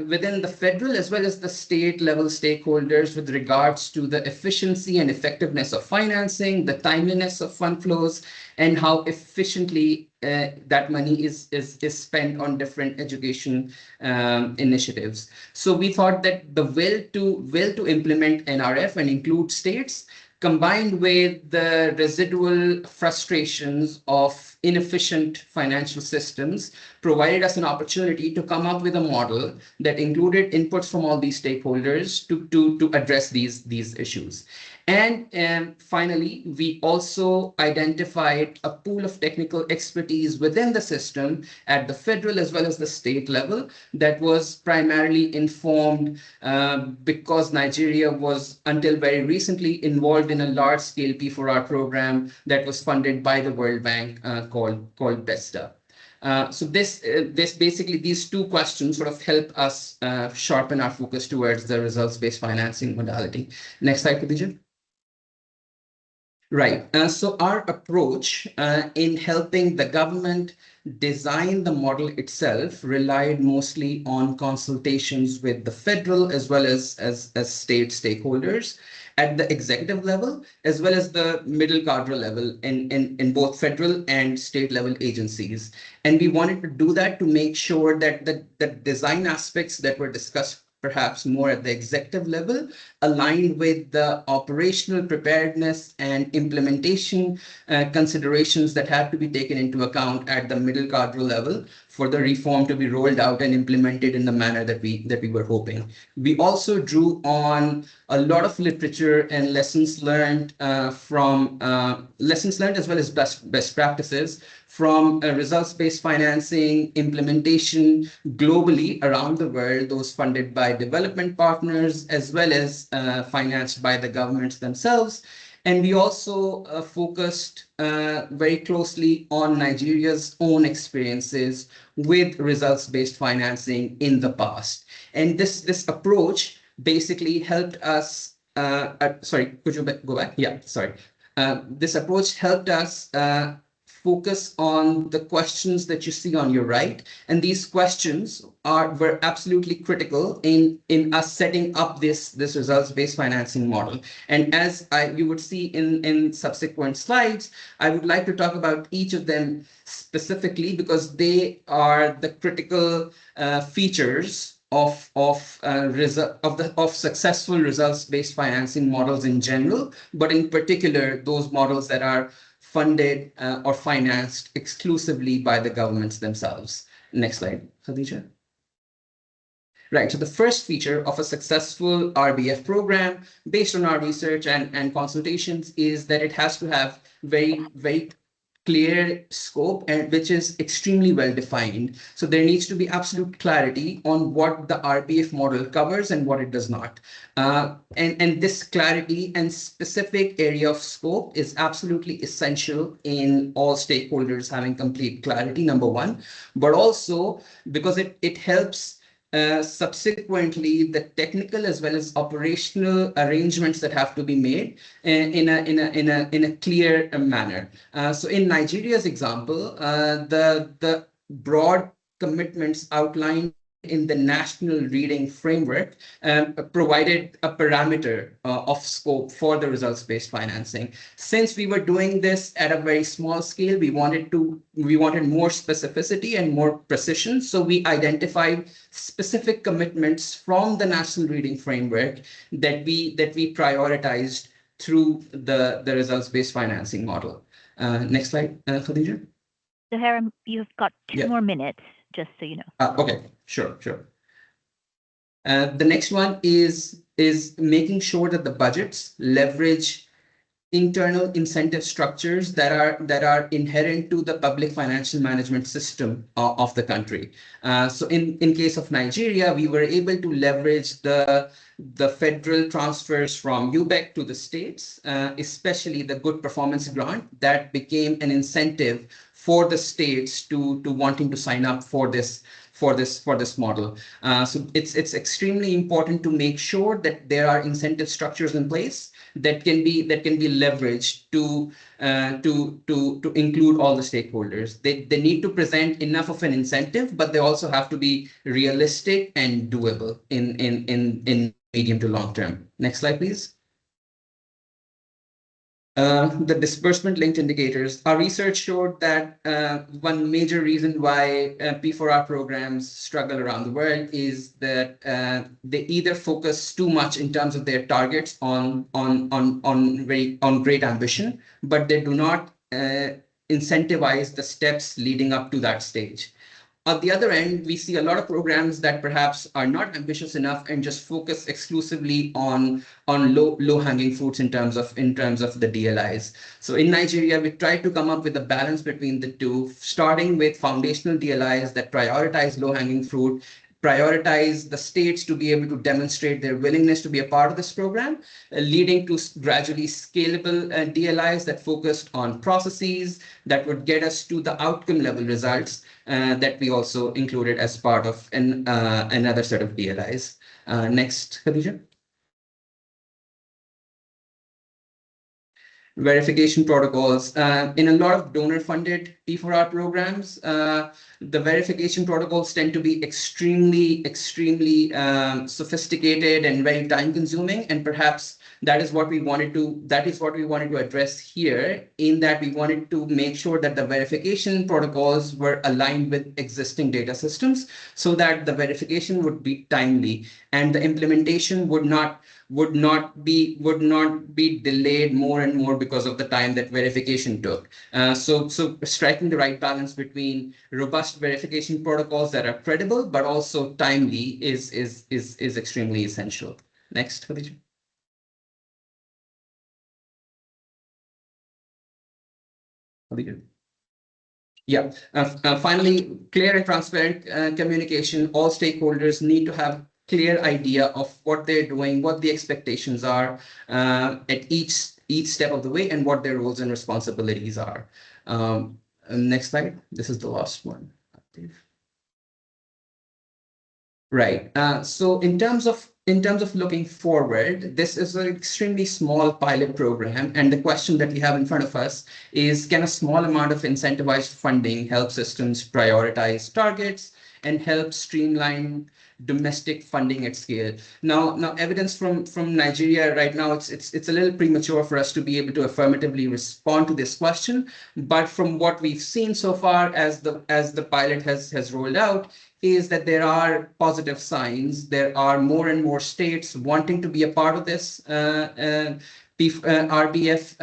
within the federal as well as the state level stakeholders with regards to the efficiency and effectiveness of financing, the timeliness of fund flows, and how efficiently that money is spent on different education initiatives. So we thought that the will to implement NRF and include states, combined with the residual frustrations of inefficient financial systems, provided us an opportunity to come up with a model that included inputs from all these stakeholders to address these issues. And finally, we also identified a pool of technical expertise within the system at the federal as well as the state level that was primarily informed because Nigeria was until very recently involved in a large-scale P4R program that was funded by the World Bank called BESTA. So basically these two questions sort of help us sharpen our focus towards the results-based financing modality. Next slide, Khadija. Right. So our approach in helping the government design the model itself relied mostly on consultations with the federal as well as state stakeholders at the executive level, as well as the middle cadre level in both federal and state level agencies. And we wanted to do that to make sure that the design aspects that were discussed perhaps more at the executive level, aligned with the operational preparedness and implementation considerations that had to be taken into account at the middle cadre level for the reform to be rolled out and implemented in the manner that we were hoping. We also drew on a lot of literature and lessons learned as well as best practices from results-based financing implementation globally around the world, those funded by development partners as well as financed by the governments themselves. And we also focused very closely on Nigeria's own experiences with results-based financing in the past. And this approach basically helped us, sorry, could you go back? Yeah, sorry. This approach helped us focus on the questions that you see on your right. And these questions were absolutely critical in us setting up this results-based financing model. And as you would see in subsequent slides, I would like to talk about each of them specifically because they are the critical features of successful results-based financing models in general, but in particular, those models that are funded or financed exclusively by the governments themselves. Next slide, Khadija. Right, so the first feature of a successful RBF program based on our research and consultations is that it has to have very, very clear scope and which is extremely well defined. So there needs to be absolute clarity on what the RBF model covers and what it does not. And this clarity and specific area of scope is absolutely essential in all stakeholders having complete clarity, number one, but also because it helps subsequently the technical as well as operational arrangements that have to be made in a clear manner. So in Nigeria's example, the broad commitments outlined in the national reading framework provided a parameter of scope for the results-based financing. Since we were doing this at a very small scale, we wanted more specificity and more precision. So we identified specific commitments from the national reading framework that we prioritized through the results-based financing model. Next slide, Khadija. So Harem, you've got two more minutes, just so you know. Okay, sure. The next one is making sure that the budgets leverage internal incentive structures that are inherent to the public financial management system of the country. So in case of Nigeria, we were able to leverage the federal transfers from UBEC to the states, especially the good performance grant that became an incentive for the states to wanting to sign up for this model. So it's extremely important to make sure that there are incentive structures in place that can be leveraged to include all the stakeholders. They need to present enough of an incentive, but they also have to be realistic and doable in medium to long term. Next slide, please. The disbursement linked indicators. Our research showed that one major reason why P4R programs struggle around the world is that they either focus too much in terms of their targets on great ambition, but they do not incentivize the steps leading up to that stage. On the other end, we see a lot of programs that perhaps are not ambitious enough and just focus exclusively on low hanging fruits in terms of the DLIs. So in Nigeria, we tried to come up with a balance between the two, starting with foundational DLIs that prioritize low hanging fruit, prioritize the states to be able to demonstrate their willingness to be a part of this program, leading to gradually scalable DLIs that focused on processes that would get us to the outcome level results that we also included as part of another set of DLIs. Next, Khadija. Verification protocols. In a lot of donor-funded P4R programs, the verification protocols tend to be extremely sophisticated and very time-consuming, and perhaps that is what we wanted to address here, in that we wanted to make sure that the verification protocols were aligned with existing data systems, so that the verification would be timely and the implementation would not be delayed more and more because of the time that verification took. So striking the right balance between robust verification protocols that are credible but also timely is extremely essential. Next, Khadija. Yeah. Finally, clear and transparent communication. All stakeholders need to have clear idea of what they're doing, what the expectations are at each step of the way, and what their roles and responsibilities are. Next slide. This is the last one. Right. So in terms of looking forward, this is an extremely small pilot program, and the question that we have in front of us is: can a small amount of incentivized funding help systems prioritize targets and help streamline domestic funding at scale? Now evidence from Nigeria right now, it's a little premature for us to be able to affirmatively respond to this question, but from what we've seen so far as the pilot has rolled out, is that there are positive signs. There are more and more states wanting to be a part of this RBF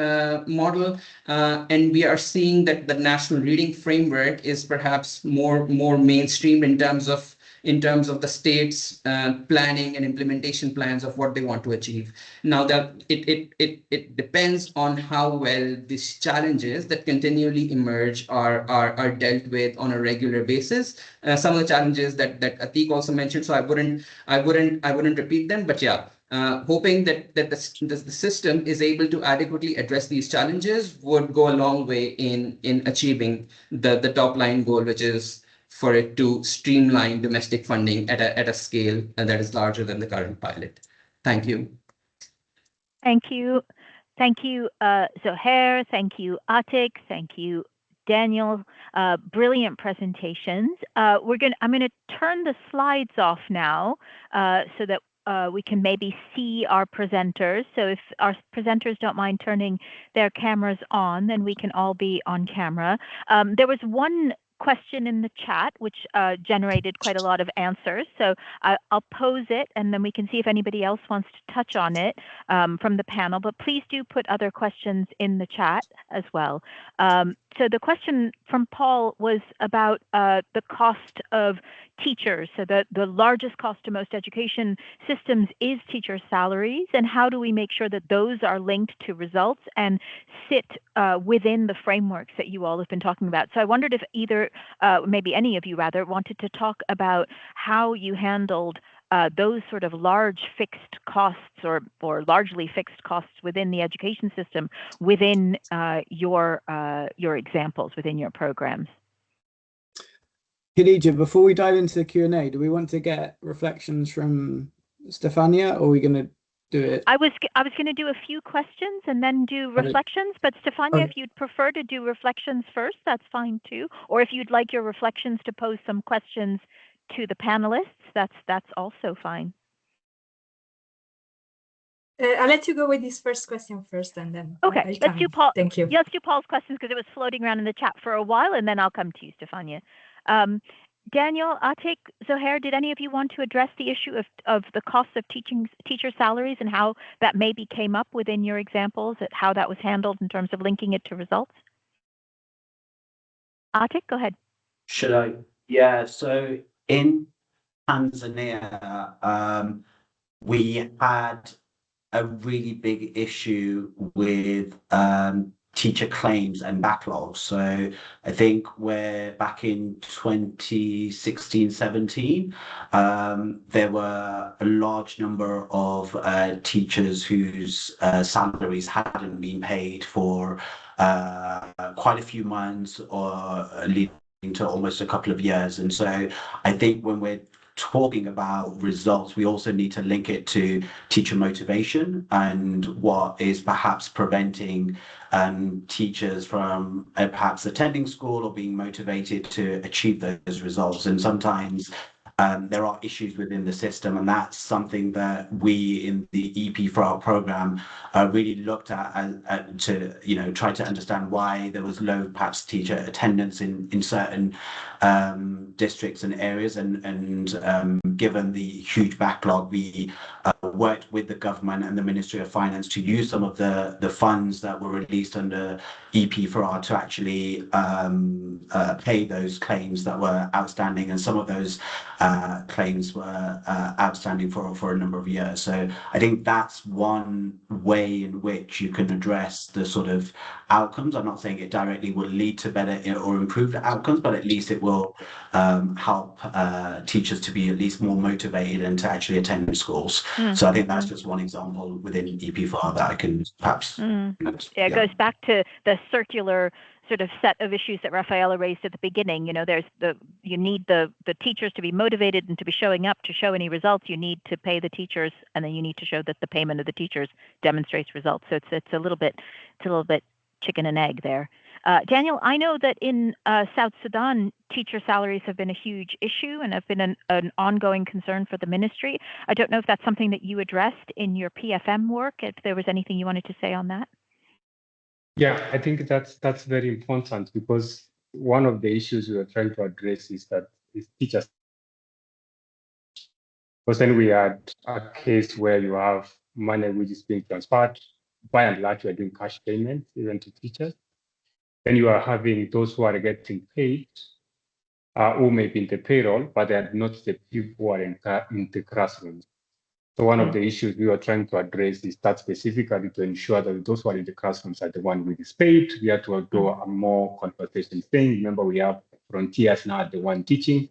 model, and we are seeing that the national reading framework is perhaps more mainstream in terms of the state's planning and implementation plans of what they want to achieve. Now that it depends on how well these challenges that continually emerge are dealt with on a regular basis. Some of the challenges that Atiq also mentioned, so I wouldn't repeat them, but yeah. Hoping that the system is able to adequately address these challenges would go a long way in achieving the top line goal, which is for it to streamline domestic funding at a scale that is larger than the current pilot. Thank you. Thank you. Thank you, Zohair. Thank you, Atiq. Thank you, Daniel. Brilliant presentations. I'm going to turn the slides off now so that we can maybe see our presenters. So if our presenters don't mind turning their cameras on, then we can all be on camera. There was one question in the chat which generated quite a lot of answers. So I'll pose it and then we can see if anybody else wants to touch on it from the panel. But please do put other questions in the chat as well. So the question from Paul was about the cost of teachers. So the largest cost to most education systems is teacher salaries, and how do we make sure that those are linked to results and sit within the frameworks that you all have been talking about? So I wondered if either, maybe any of you rather, wanted to talk about how you handled those sort of large fixed costs or largely fixed costs within the education system within your examples within your programs. Khadija, before we dive into the Q&A, do we want to get reflections from Stefania, or are we going to do it? I was going to do a few questions and then do reflections, but Stefania, if you'd prefer to do reflections first, that's fine too. Or if you'd like your reflections to pose some questions to the panelists, that's also fine. I'll let you go with this first question first, and then okay. Let's do Paul. Thank you. Yeah, let's do Paul's questions because it was floating around in the chat for a while, and then I'll come to you, Stefania. Daniel, Atik, Zohair, did any of you want to address the issue of the cost of teacher salaries and how that maybe came up within your examples, how that was handled in terms of linking it to results? Atik, go ahead. Should I? Yeah. So in Tanzania, we had a really big issue with teacher claims and backlogs. So I think we're back in 2016-17, there were a large number of teachers whose salaries hadn't been paid for quite a few months or leading to almost a couple of years. And so I think when we're talking about results, we also need to link it to teacher motivation and what is perhaps preventing teachers from perhaps attending school or being motivated to achieve those results. And sometimes there are issues within the system, and that's something that we in the EP for our program really looked at to try to understand why there was low perhaps teacher attendance in certain districts and areas, and given the huge backlog, we worked with the government and the Ministry of Finance to use some of the funds that were released under EP4R to actually pay those claims that were outstanding, and some of those claims were outstanding for a number of years. So I think that's one way in which you can address the sort of outcomes. I'm not saying it directly will lead to better or improved outcomes, but at least it will help teachers to be at least more motivated and to actually attend schools. So I think that's just one example within EP4 that I can perhaps. It goes back to the circular sort of set of issues that Rafaela raised at the beginning. You need the teachers to be motivated and to be showing up to show any results. You need to pay the teachers, and then you need to show that the payment of the teachers demonstrates results. So it's a little bit chicken and egg there. Daniel, I know that in South Sudan, teacher salaries have been a huge issue and have been an ongoing concern for the ministry. I don't know if that's something that you addressed in your PFM work, if there was anything you wanted to say on that. Yeah, I think that's very important, because one of the issues we are trying to address is teachers. Because then we had a case where you have money which is being transferred. By and large, we are doing cash payments even to teachers. Then you are having those who are getting paid, who may be in the payroll, but they are not the people who are in the classrooms. So one of the issues we are trying to address is that specifically to ensure that those who are in the classrooms are the one who is paid. We have to do a more conversation thing. Remember, we have frontiers now at the one teaching.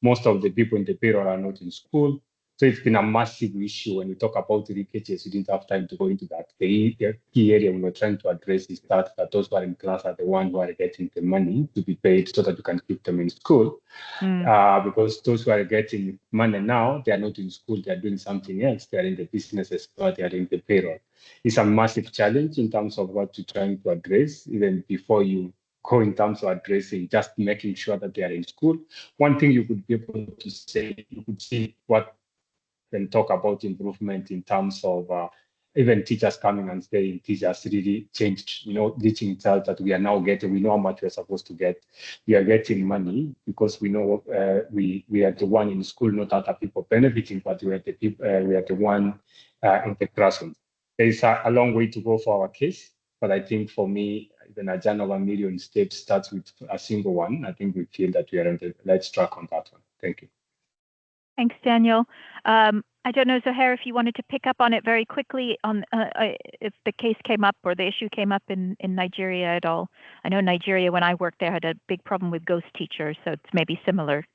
Most of the people in the payroll are not in school. So it's been a massive issue. When we talk about leakages, we didn't have time to go into that. The key area we were trying to address is that those who are in class are the ones who are getting the money to be paid so that you can keep them in school. Because those who are getting money now, they are not in school, they are doing something else. They are in the businesses, or they are in the payroll. It's a massive challenge in terms of what you're trying to address, even before you go in terms of addressing, just making sure that they are in school. One thing you could be able to say, you could see what and talk about improvement in terms of even teachers coming and saying teachers really changed, reaching itself that we are now getting, we know how much we're supposed to get. We are getting money because we know we are the one in school, not other people benefiting, but we are the people, we are the one in the classroom. There is a long way to go for our case, but I think for me, even a journal 1 million steps starts with a single one, I think we feel that we are on the right track on that one. Thank you. Thanks, Daniel. I don't know, Zohair, if you wanted to pick up on it very quickly on if the case came up or the issue came up in Nigeria at all. I know Nigeria, when I worked there, had a big problem with ghost teachers, so it's maybe similar.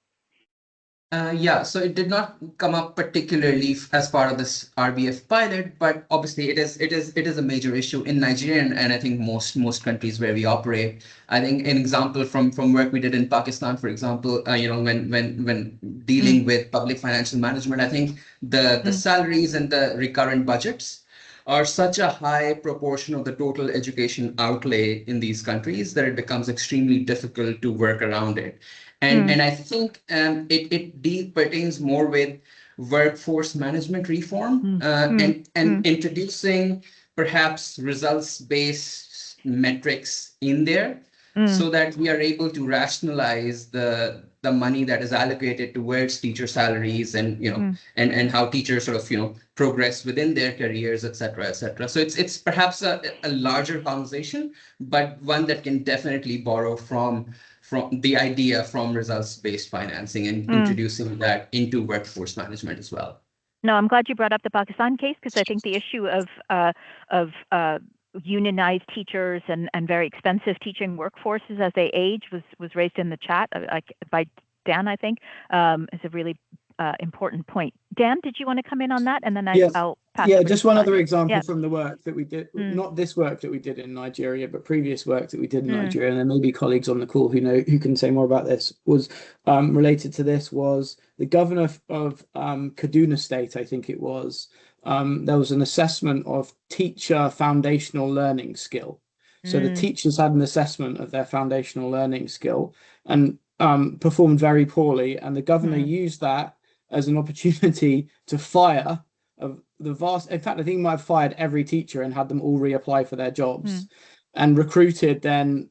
Yeah, so it did not come up particularly as part of this RBF pilot, but obviously it is a major issue in Nigeria and I think most countries where we operate. I think an example from work we did in Pakistan, for example, when dealing with public financial management, I think the salaries and the recurrent budgets are such a high proportion of the total education outlay in these countries that it becomes extremely difficult to work around it. And I think it pertains more with workforce management reform and introducing perhaps results-based metrics in there so that we are able to rationalize the money that is allocated towards teacher salaries and and how teachers sort of progress within their careers, etc., etc. So it's perhaps a larger conversation, but one that can definitely borrow from the idea from results-based financing and introducing that into workforce management as well. No, I'm glad you brought up the Pakistan case because I think the issue of unionized teachers and very expensive teaching workforces as they age was raised in the chat by Dan, I think, is a really important point. Dan, did you want to come in on that? And then I'll pass. Yeah, just one other example from the work that we did, not this work that we did in Nigeria, but previous work that we did in Nigeria, and there may be colleagues on the call who can say more about this, was related to this, was the governor of Kaduna State, I think it was, there was an assessment of teacher foundational learning skill. So the teachers had an assessment of their foundational learning skill and performed very poorly, and the governor used that as an opportunity to fire the vast, in fact, I think he might have fired every teacher and had them all reapply for their jobs and recruited then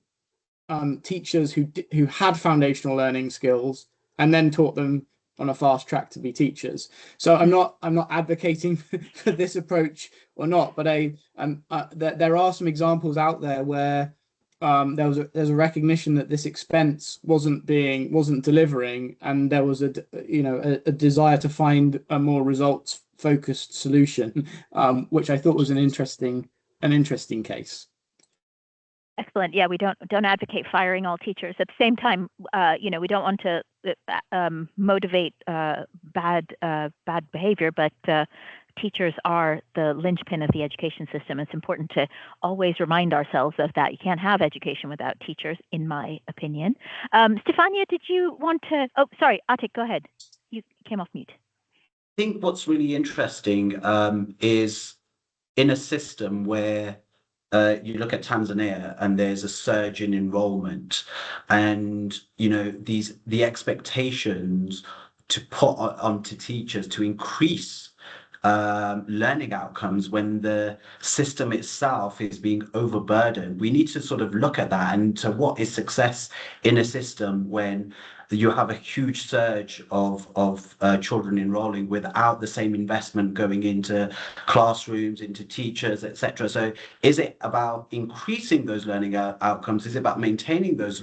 teachers who had foundational learning skills and then taught them on a fast track to be teachers. So I'm not advocating for this approach or not, but there are some examples out there where there's a recognition that this expense wasn't delivering, and there was a desire to find a more results focused solution, which I thought was an interesting case. Excellent. Yeah, we don't advocate firing all teachers. At the same time, we don't want to motivate bad behavior, but teachers are the linchpin of the education system. It's important to always remind ourselves of that. You can't have education without teachers, in my opinion. Stefania, did you want to? Oh, sorry, Atik, go ahead. You came off mute. I think what's really interesting is in a system where you look at Tanzania and there's a surge in enrollment, and the expectations to put onto teachers to increase learning outcomes when the system itself is being overburdened. We need to sort of look at that and to what is success in a system when you have a huge surge of children enrolling without the same investment going into classrooms, into teachers, etc. So is it about increasing those learning outcomes? Is it about maintaining those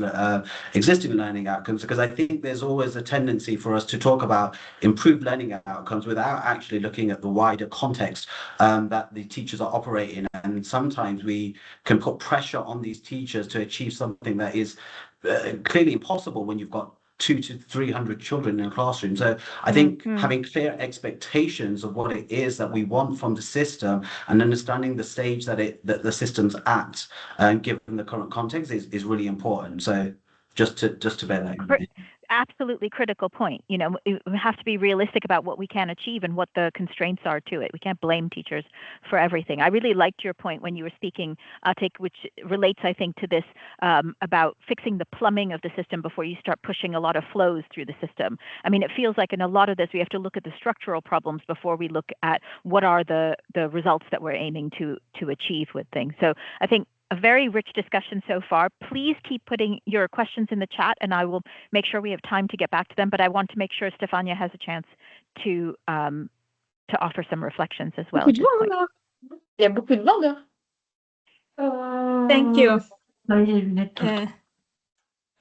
existing learning outcomes? Because I think there's always a tendency for us to talk about improved learning outcomes without actually looking at the wider context that the teachers are operating. And sometimes we can put pressure on these teachers to achieve something that is clearly impossible when you've got 200 to 300 children in a classroom. So I think having clear expectations of what it is that we want from the system and understanding the stage that the system's at, given the current context, is really important. So just to bear that in mind. Absolutely critical point. We have to be realistic about what we can achieve and what the constraints are to it. We can't blame teachers for everything. I really liked your point when you were speaking, Atik, which relates, I think, to this about fixing the plumbing of the system before you start pushing a lot of flows through the system. I mean, it feels like in a lot of this, we have to look at the structural problems before we look at what are the results that we're aiming to achieve with things. So I think a very rich discussion so far. Please keep putting your questions in the chat and I will make sure we have time to get back to them, but I want to make sure Stefania has a chance to offer some reflections as well. Thank you.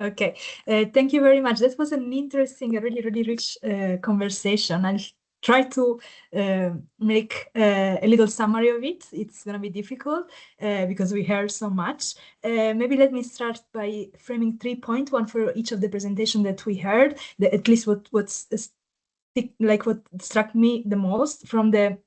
Okay, thank you very much. That was an interesting, a really, really rich conversation. I'll try to make a little summary of it. It's going to be difficult because we heard so much. Maybe let me start by framing 3 points, one for each of the presentation that we heard, at least what struck me the most from the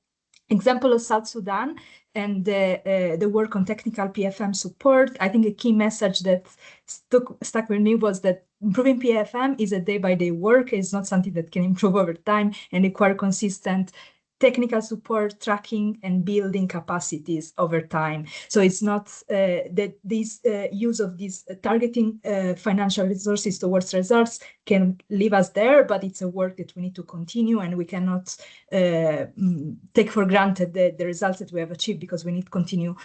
example of South Sudan and the work on technical PFM support. I think a key message that stuck with me was that improving PFM is a day-by-day work. It's not something that can improve over time and require consistent technical support, tracking, and building capacities over time. So it's not that this use of these targeting financial resources towards results can leave us there, but it's a work that we need to continue, and we cannot take for granted the results that we have achieved, because we need to continue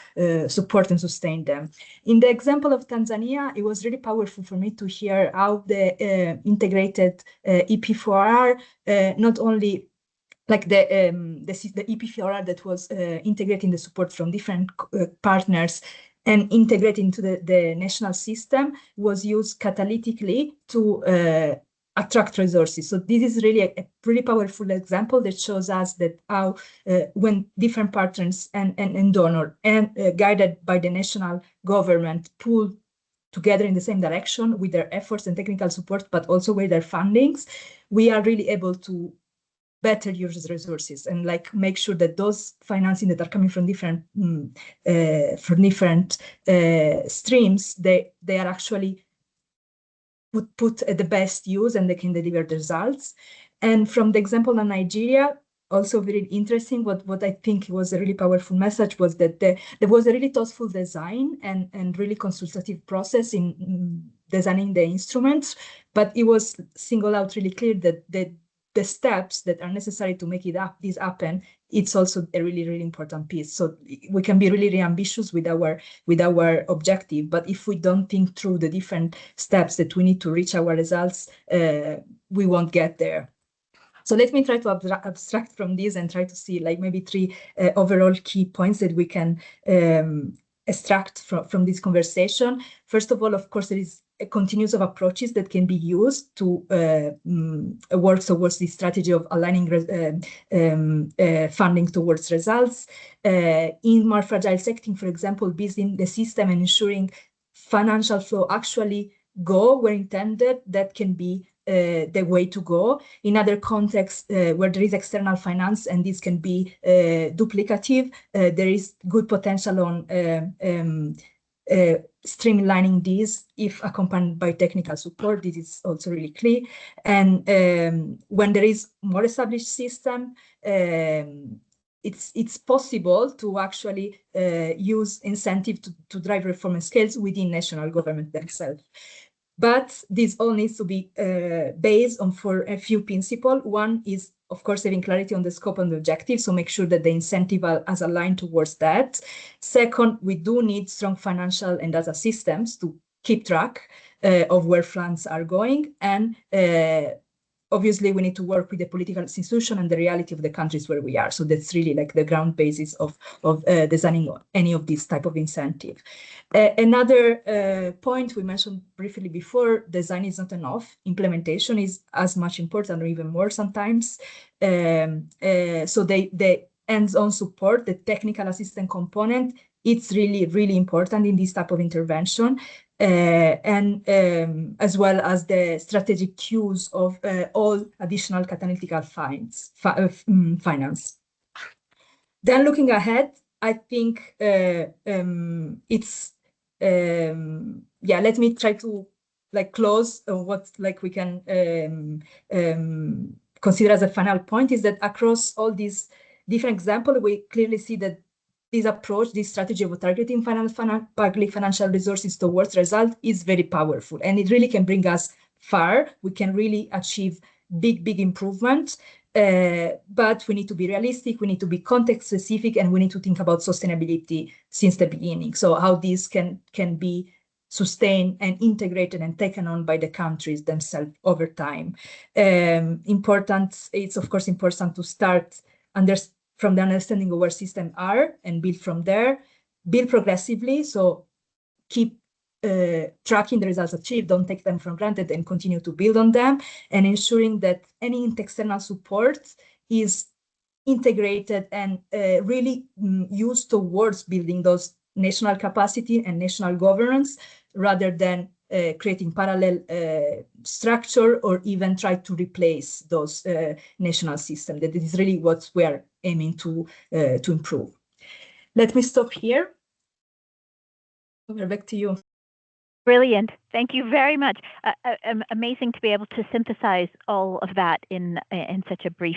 support and sustain them. In the example of Tanzania, it was really powerful for me to hear how the integrated EP4R not only like the EP4R that was integrating the support from different partners and integrated into the national system was used catalytically to attract resources. So this is really a pretty powerful example that shows us that how when different partners and donor and guided by the national government pull together in the same direction with their efforts and technical support, but also with their fundings, we are really able to better use resources and like make sure that those financing that are coming from different streams, they are actually put at the best use and they can deliver the results. And from the example of Nigeria, also very interesting, what I think was a really powerful message was that there was a really thoughtful design and really consultative process in designing the instruments, but it was singled out really clear that the steps that are necessary to make this happen, it's also a really, really important piece. So we can be really, really ambitious with our objective, but if we don't think through the different steps that we need to reach our results, we won't get there. So let me try to abstract from this and try to see like maybe 3 overall key points that we can extract from this conversation. First of all, of course, there is a continuous of approaches that can be used to work towards the strategy of aligning funding towards results. In more fragile setting, for example, building the system and ensuring financial flow actually go where intended, that can be the way to go. In other contexts where there is external finance and this can be duplicative, there is good potential on streamlining these if accompanied by technical support. This is also really clear. And when there is more established system, it's possible to actually use incentive to drive reform scales within national government themselves. But this all needs to be based on for a few principles. One is, of course, having clarity on the scope and the objective, so make sure that the incentive are as aligned towards that. Second, we do need strong financial and data systems to keep track of where funds are going. And obviously, we need to work with the political institution and the reality of the countries where we are. So that's really like the ground basis of designing any of these type of incentive. Another point we mentioned briefly before, design is not enough. Implementation is as much important or even more sometimes. So the hands-on support, the technical assistance component, it's really, really important in this type of intervention. And as well as the strategic use of all additional catalytical finance. Then looking ahead, I think it's let me try to like close what like we can consider as a final point is that across all these different examples, we clearly see that this approach, this strategy of targeting public financial resources towards result is very powerful, and it really can bring us far. We can really achieve big improvements, but we need to be realistic, we need to be context specific, and we need to think about sustainability since the beginning. So how this can be sustained and integrated and taken on by the countries themselves over time. It's of course important to start from the understanding of where systems are and build from there, build progressively. So keep tracking the results achieved, don't take them for granted, and continue to build on them, and ensuring that any external support is integrated and really used towards building those national capacity and national governance, rather than creating parallel structure or even try to replace those national systems. That is really what we are aiming to improve. Let me stop here. Over back to you. Brilliant. Thank you very much. Amazing to be able to synthesize all of that in such a brief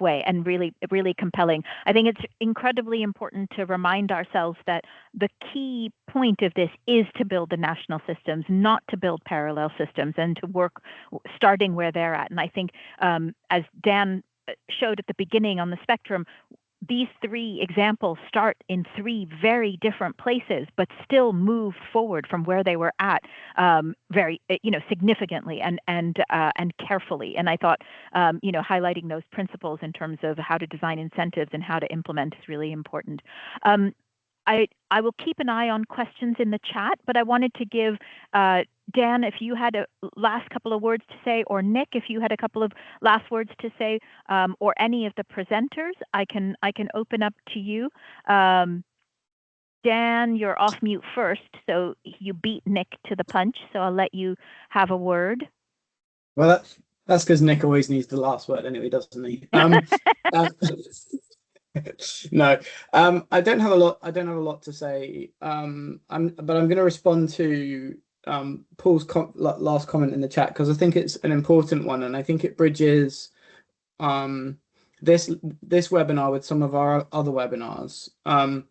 way, and really compelling. I think it's incredibly important to remind ourselves that the key point of this is to build the national systems, not to build parallel systems, and to work starting where they're at. And I think, as Dan showed at the beginning on the spectrum, these three examples start in three very different places, but still move forward from where they were at very, significantly and carefully. And I thought, highlighting those principles in terms of how to design incentives and how to implement is really important. I will keep an eye on questions in the chat, but I wanted to give Dan, if you had a last couple of words to say, or Nick, if you had a couple of last words to say, or any of the presenters, I can open up to you. Dan, you're off mute first, so you beat Nick to the punch. So I'll let you have a word. Well, that's because Nick always needs the last word anyway, doesn't he? No, I don't have a lot to say. But I'm going to respond to Paul's last comment in the chat, because I think it's an important one, and I think it bridges this webinar with some of our other webinars. And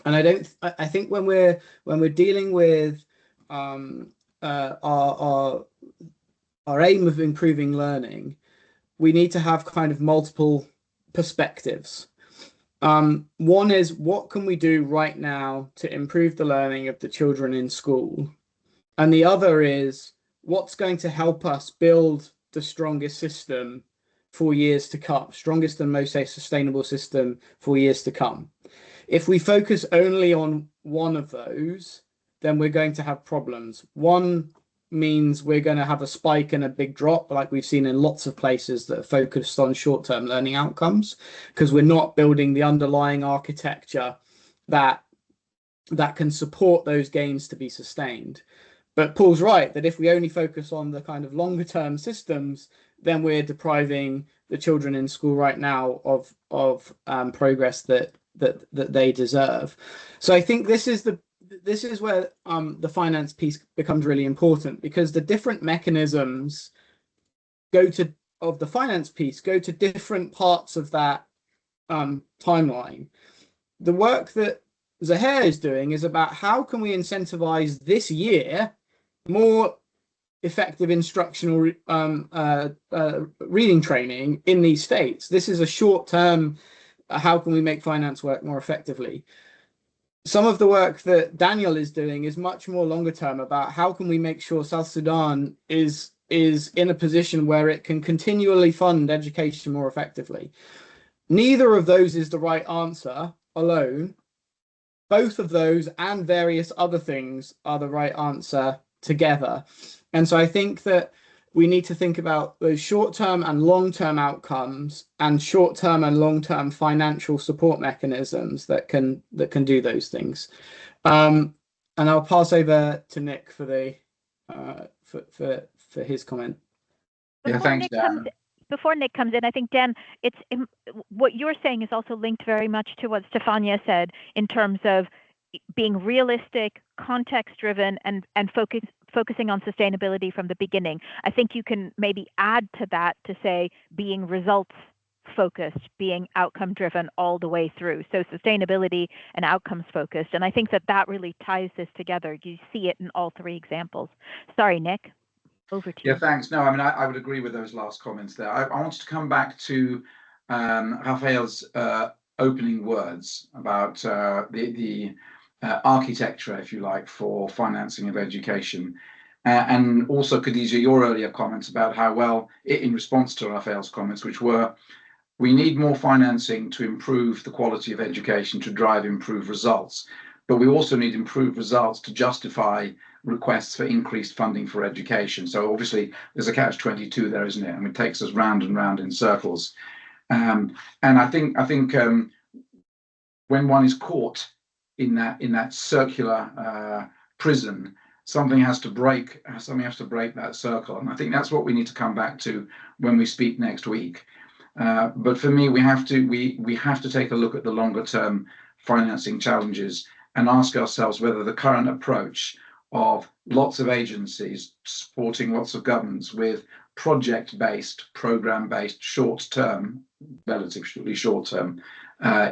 I think when we're dealing with our aim of improving learning, we need to have kind of multiple perspectives. One is, what can we do right now to improve the learning of the children in school? And the other is, what's going to help us build the strongest system for years to come, strongest and most sustainable system for years to come. If we focus only on one of those, then we're going to have problems. One means we're going to have a spike and a big drop, like we've seen in lots of places that are focused on short-term learning outcomes, because we're not building the underlying architecture that can support those gains to be sustained. But Paul's right that if we only focus on the kind of longer-term systems, then we're depriving the children in school right now of progress that they deserve. So I think this is where the finance piece becomes really important, because the different mechanisms of the finance piece go to different parts of that timeline. The work that Zaher is doing is about how can we incentivize this year more effective instructional reading training in these states. This is a short-term, how can we make finance work more effectively? Some of the work that Daniel is doing is much more longer term, about how can we make sure South Sudan is in a position where it can continually fund education more effectively. Neither of those is the right answer alone. Both of those and various other things are the right answer together. And so I think that we need to think about those short-term and long-term outcomes, and short-term and long-term financial support mechanisms that can do those things. And I'll pass over to Nick for the for his comment. Yeah, thanks, Dan. Before Nick comes in, I think, Dan, it's what you're saying is also linked very much to what Stefania said in terms of being realistic, context-driven, and focusing on sustainability from the beginning. I think you can maybe add to that to say being results-focused, being outcome-driven all the way through. So sustainability and outcomes-focused. And I think that really ties this together. You see it in all three examples. Sorry, Nick. Over to you. Yeah, thanks. No, I mean, I would agree with those last comments there. I wanted to come back to Rafael's opening words about the architecture, if you like, for financing of education. And also, Khadija, your earlier comments about how well, in response to Rafael's comments, which were, we need more financing to improve the quality of education, to drive improved results. but we also need improved results to justify requests for increased funding for education. So obviously there's a catch-22 there, isn't it? I mean, it takes us round and round in circles. And I think when one is caught in that circular prison, something has to break that circle. And I think that's what we need to come back to when we speak next week. But for me, we have to take a look at the longer term financing challenges and ask ourselves whether the current approach of lots of agencies supporting lots of governments with project-based, program-based, short-term, relatively short-term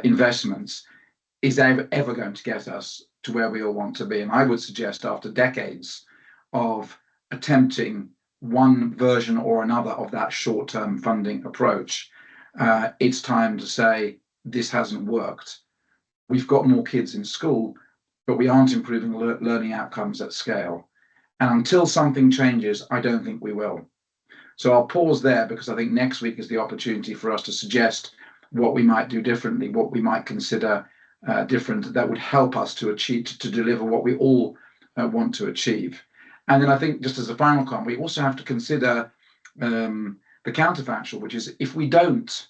investments is ever going to get us to where we all want to be. And I would suggest after decades of attempting one version or another of that short-term funding approach, it's time to say this hasn't worked. We've got more kids in school, but we aren't improving learning outcomes at scale. And until something changes, I don't think we will. So I'll pause there because I think next week is the opportunity for us to suggest what we might do differently, what we might consider different that would help us to deliver what we all want to achieve. And then I think just as a final comment, we also have to consider the counterfactual, which is if we don't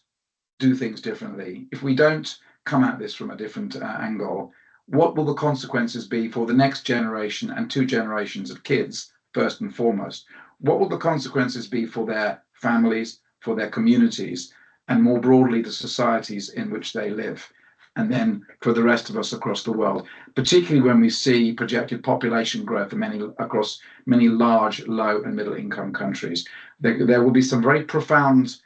do things differently, if we don't come at this from a different angle, what will the consequences be for the next generation and 2 generations of kids, first and foremost? What will the consequences be for their families, for their communities, and more broadly, the societies in which they live? And then for the rest of us across the world, particularly when we see projected population growth across many large, low and middle income countries. There will be some very profound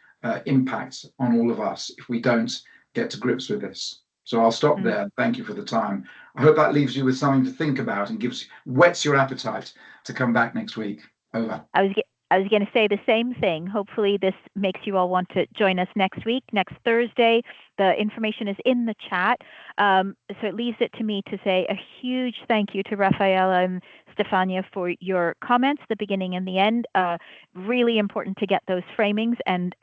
impacts on all of us if we don't get to grips with this. So I'll stop there. Thank you for the time. I hope that leaves you with something to think about and whets your appetite to come back next week. Over. I was going to say the same thing. Hopefully this makes you all want to join us next week, next Thursday. The information is in the chat. So it leaves it to me to say a huge thank you to Rafaela and Stefania for your comments, the beginning and the end. Really important to get those framings and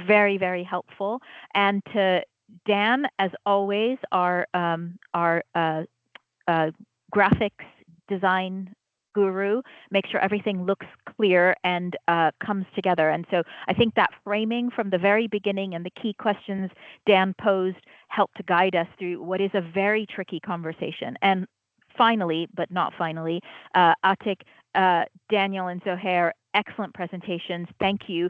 very, very helpful. And to Dan, as always, our graphics design guru, make sure everything looks clear and comes together. And so I think that framing from the very beginning and the key questions Dan posed helped to guide us through what is a very tricky conversation. And finally, but not finally, Atik, Daniel and Zohair, excellent presentations. Thank you.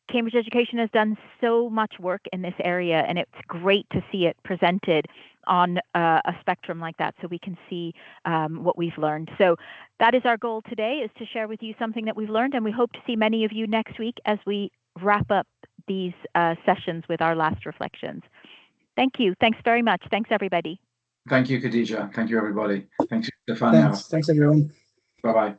Cambridge Education has done so much work in this area, and it's great to see it presented on a spectrum like that so we can see what we've learned. So that is our goal today, is to share with you something that we've learned, and we hope to see many of you next week as we wrap up these sessions with our last reflections. Thank you. Thanks very much. Thanks, everybody. Thank you, Khadija. Thank you, everybody. Thank you, Stefania. Thanks everyone. Bye-bye.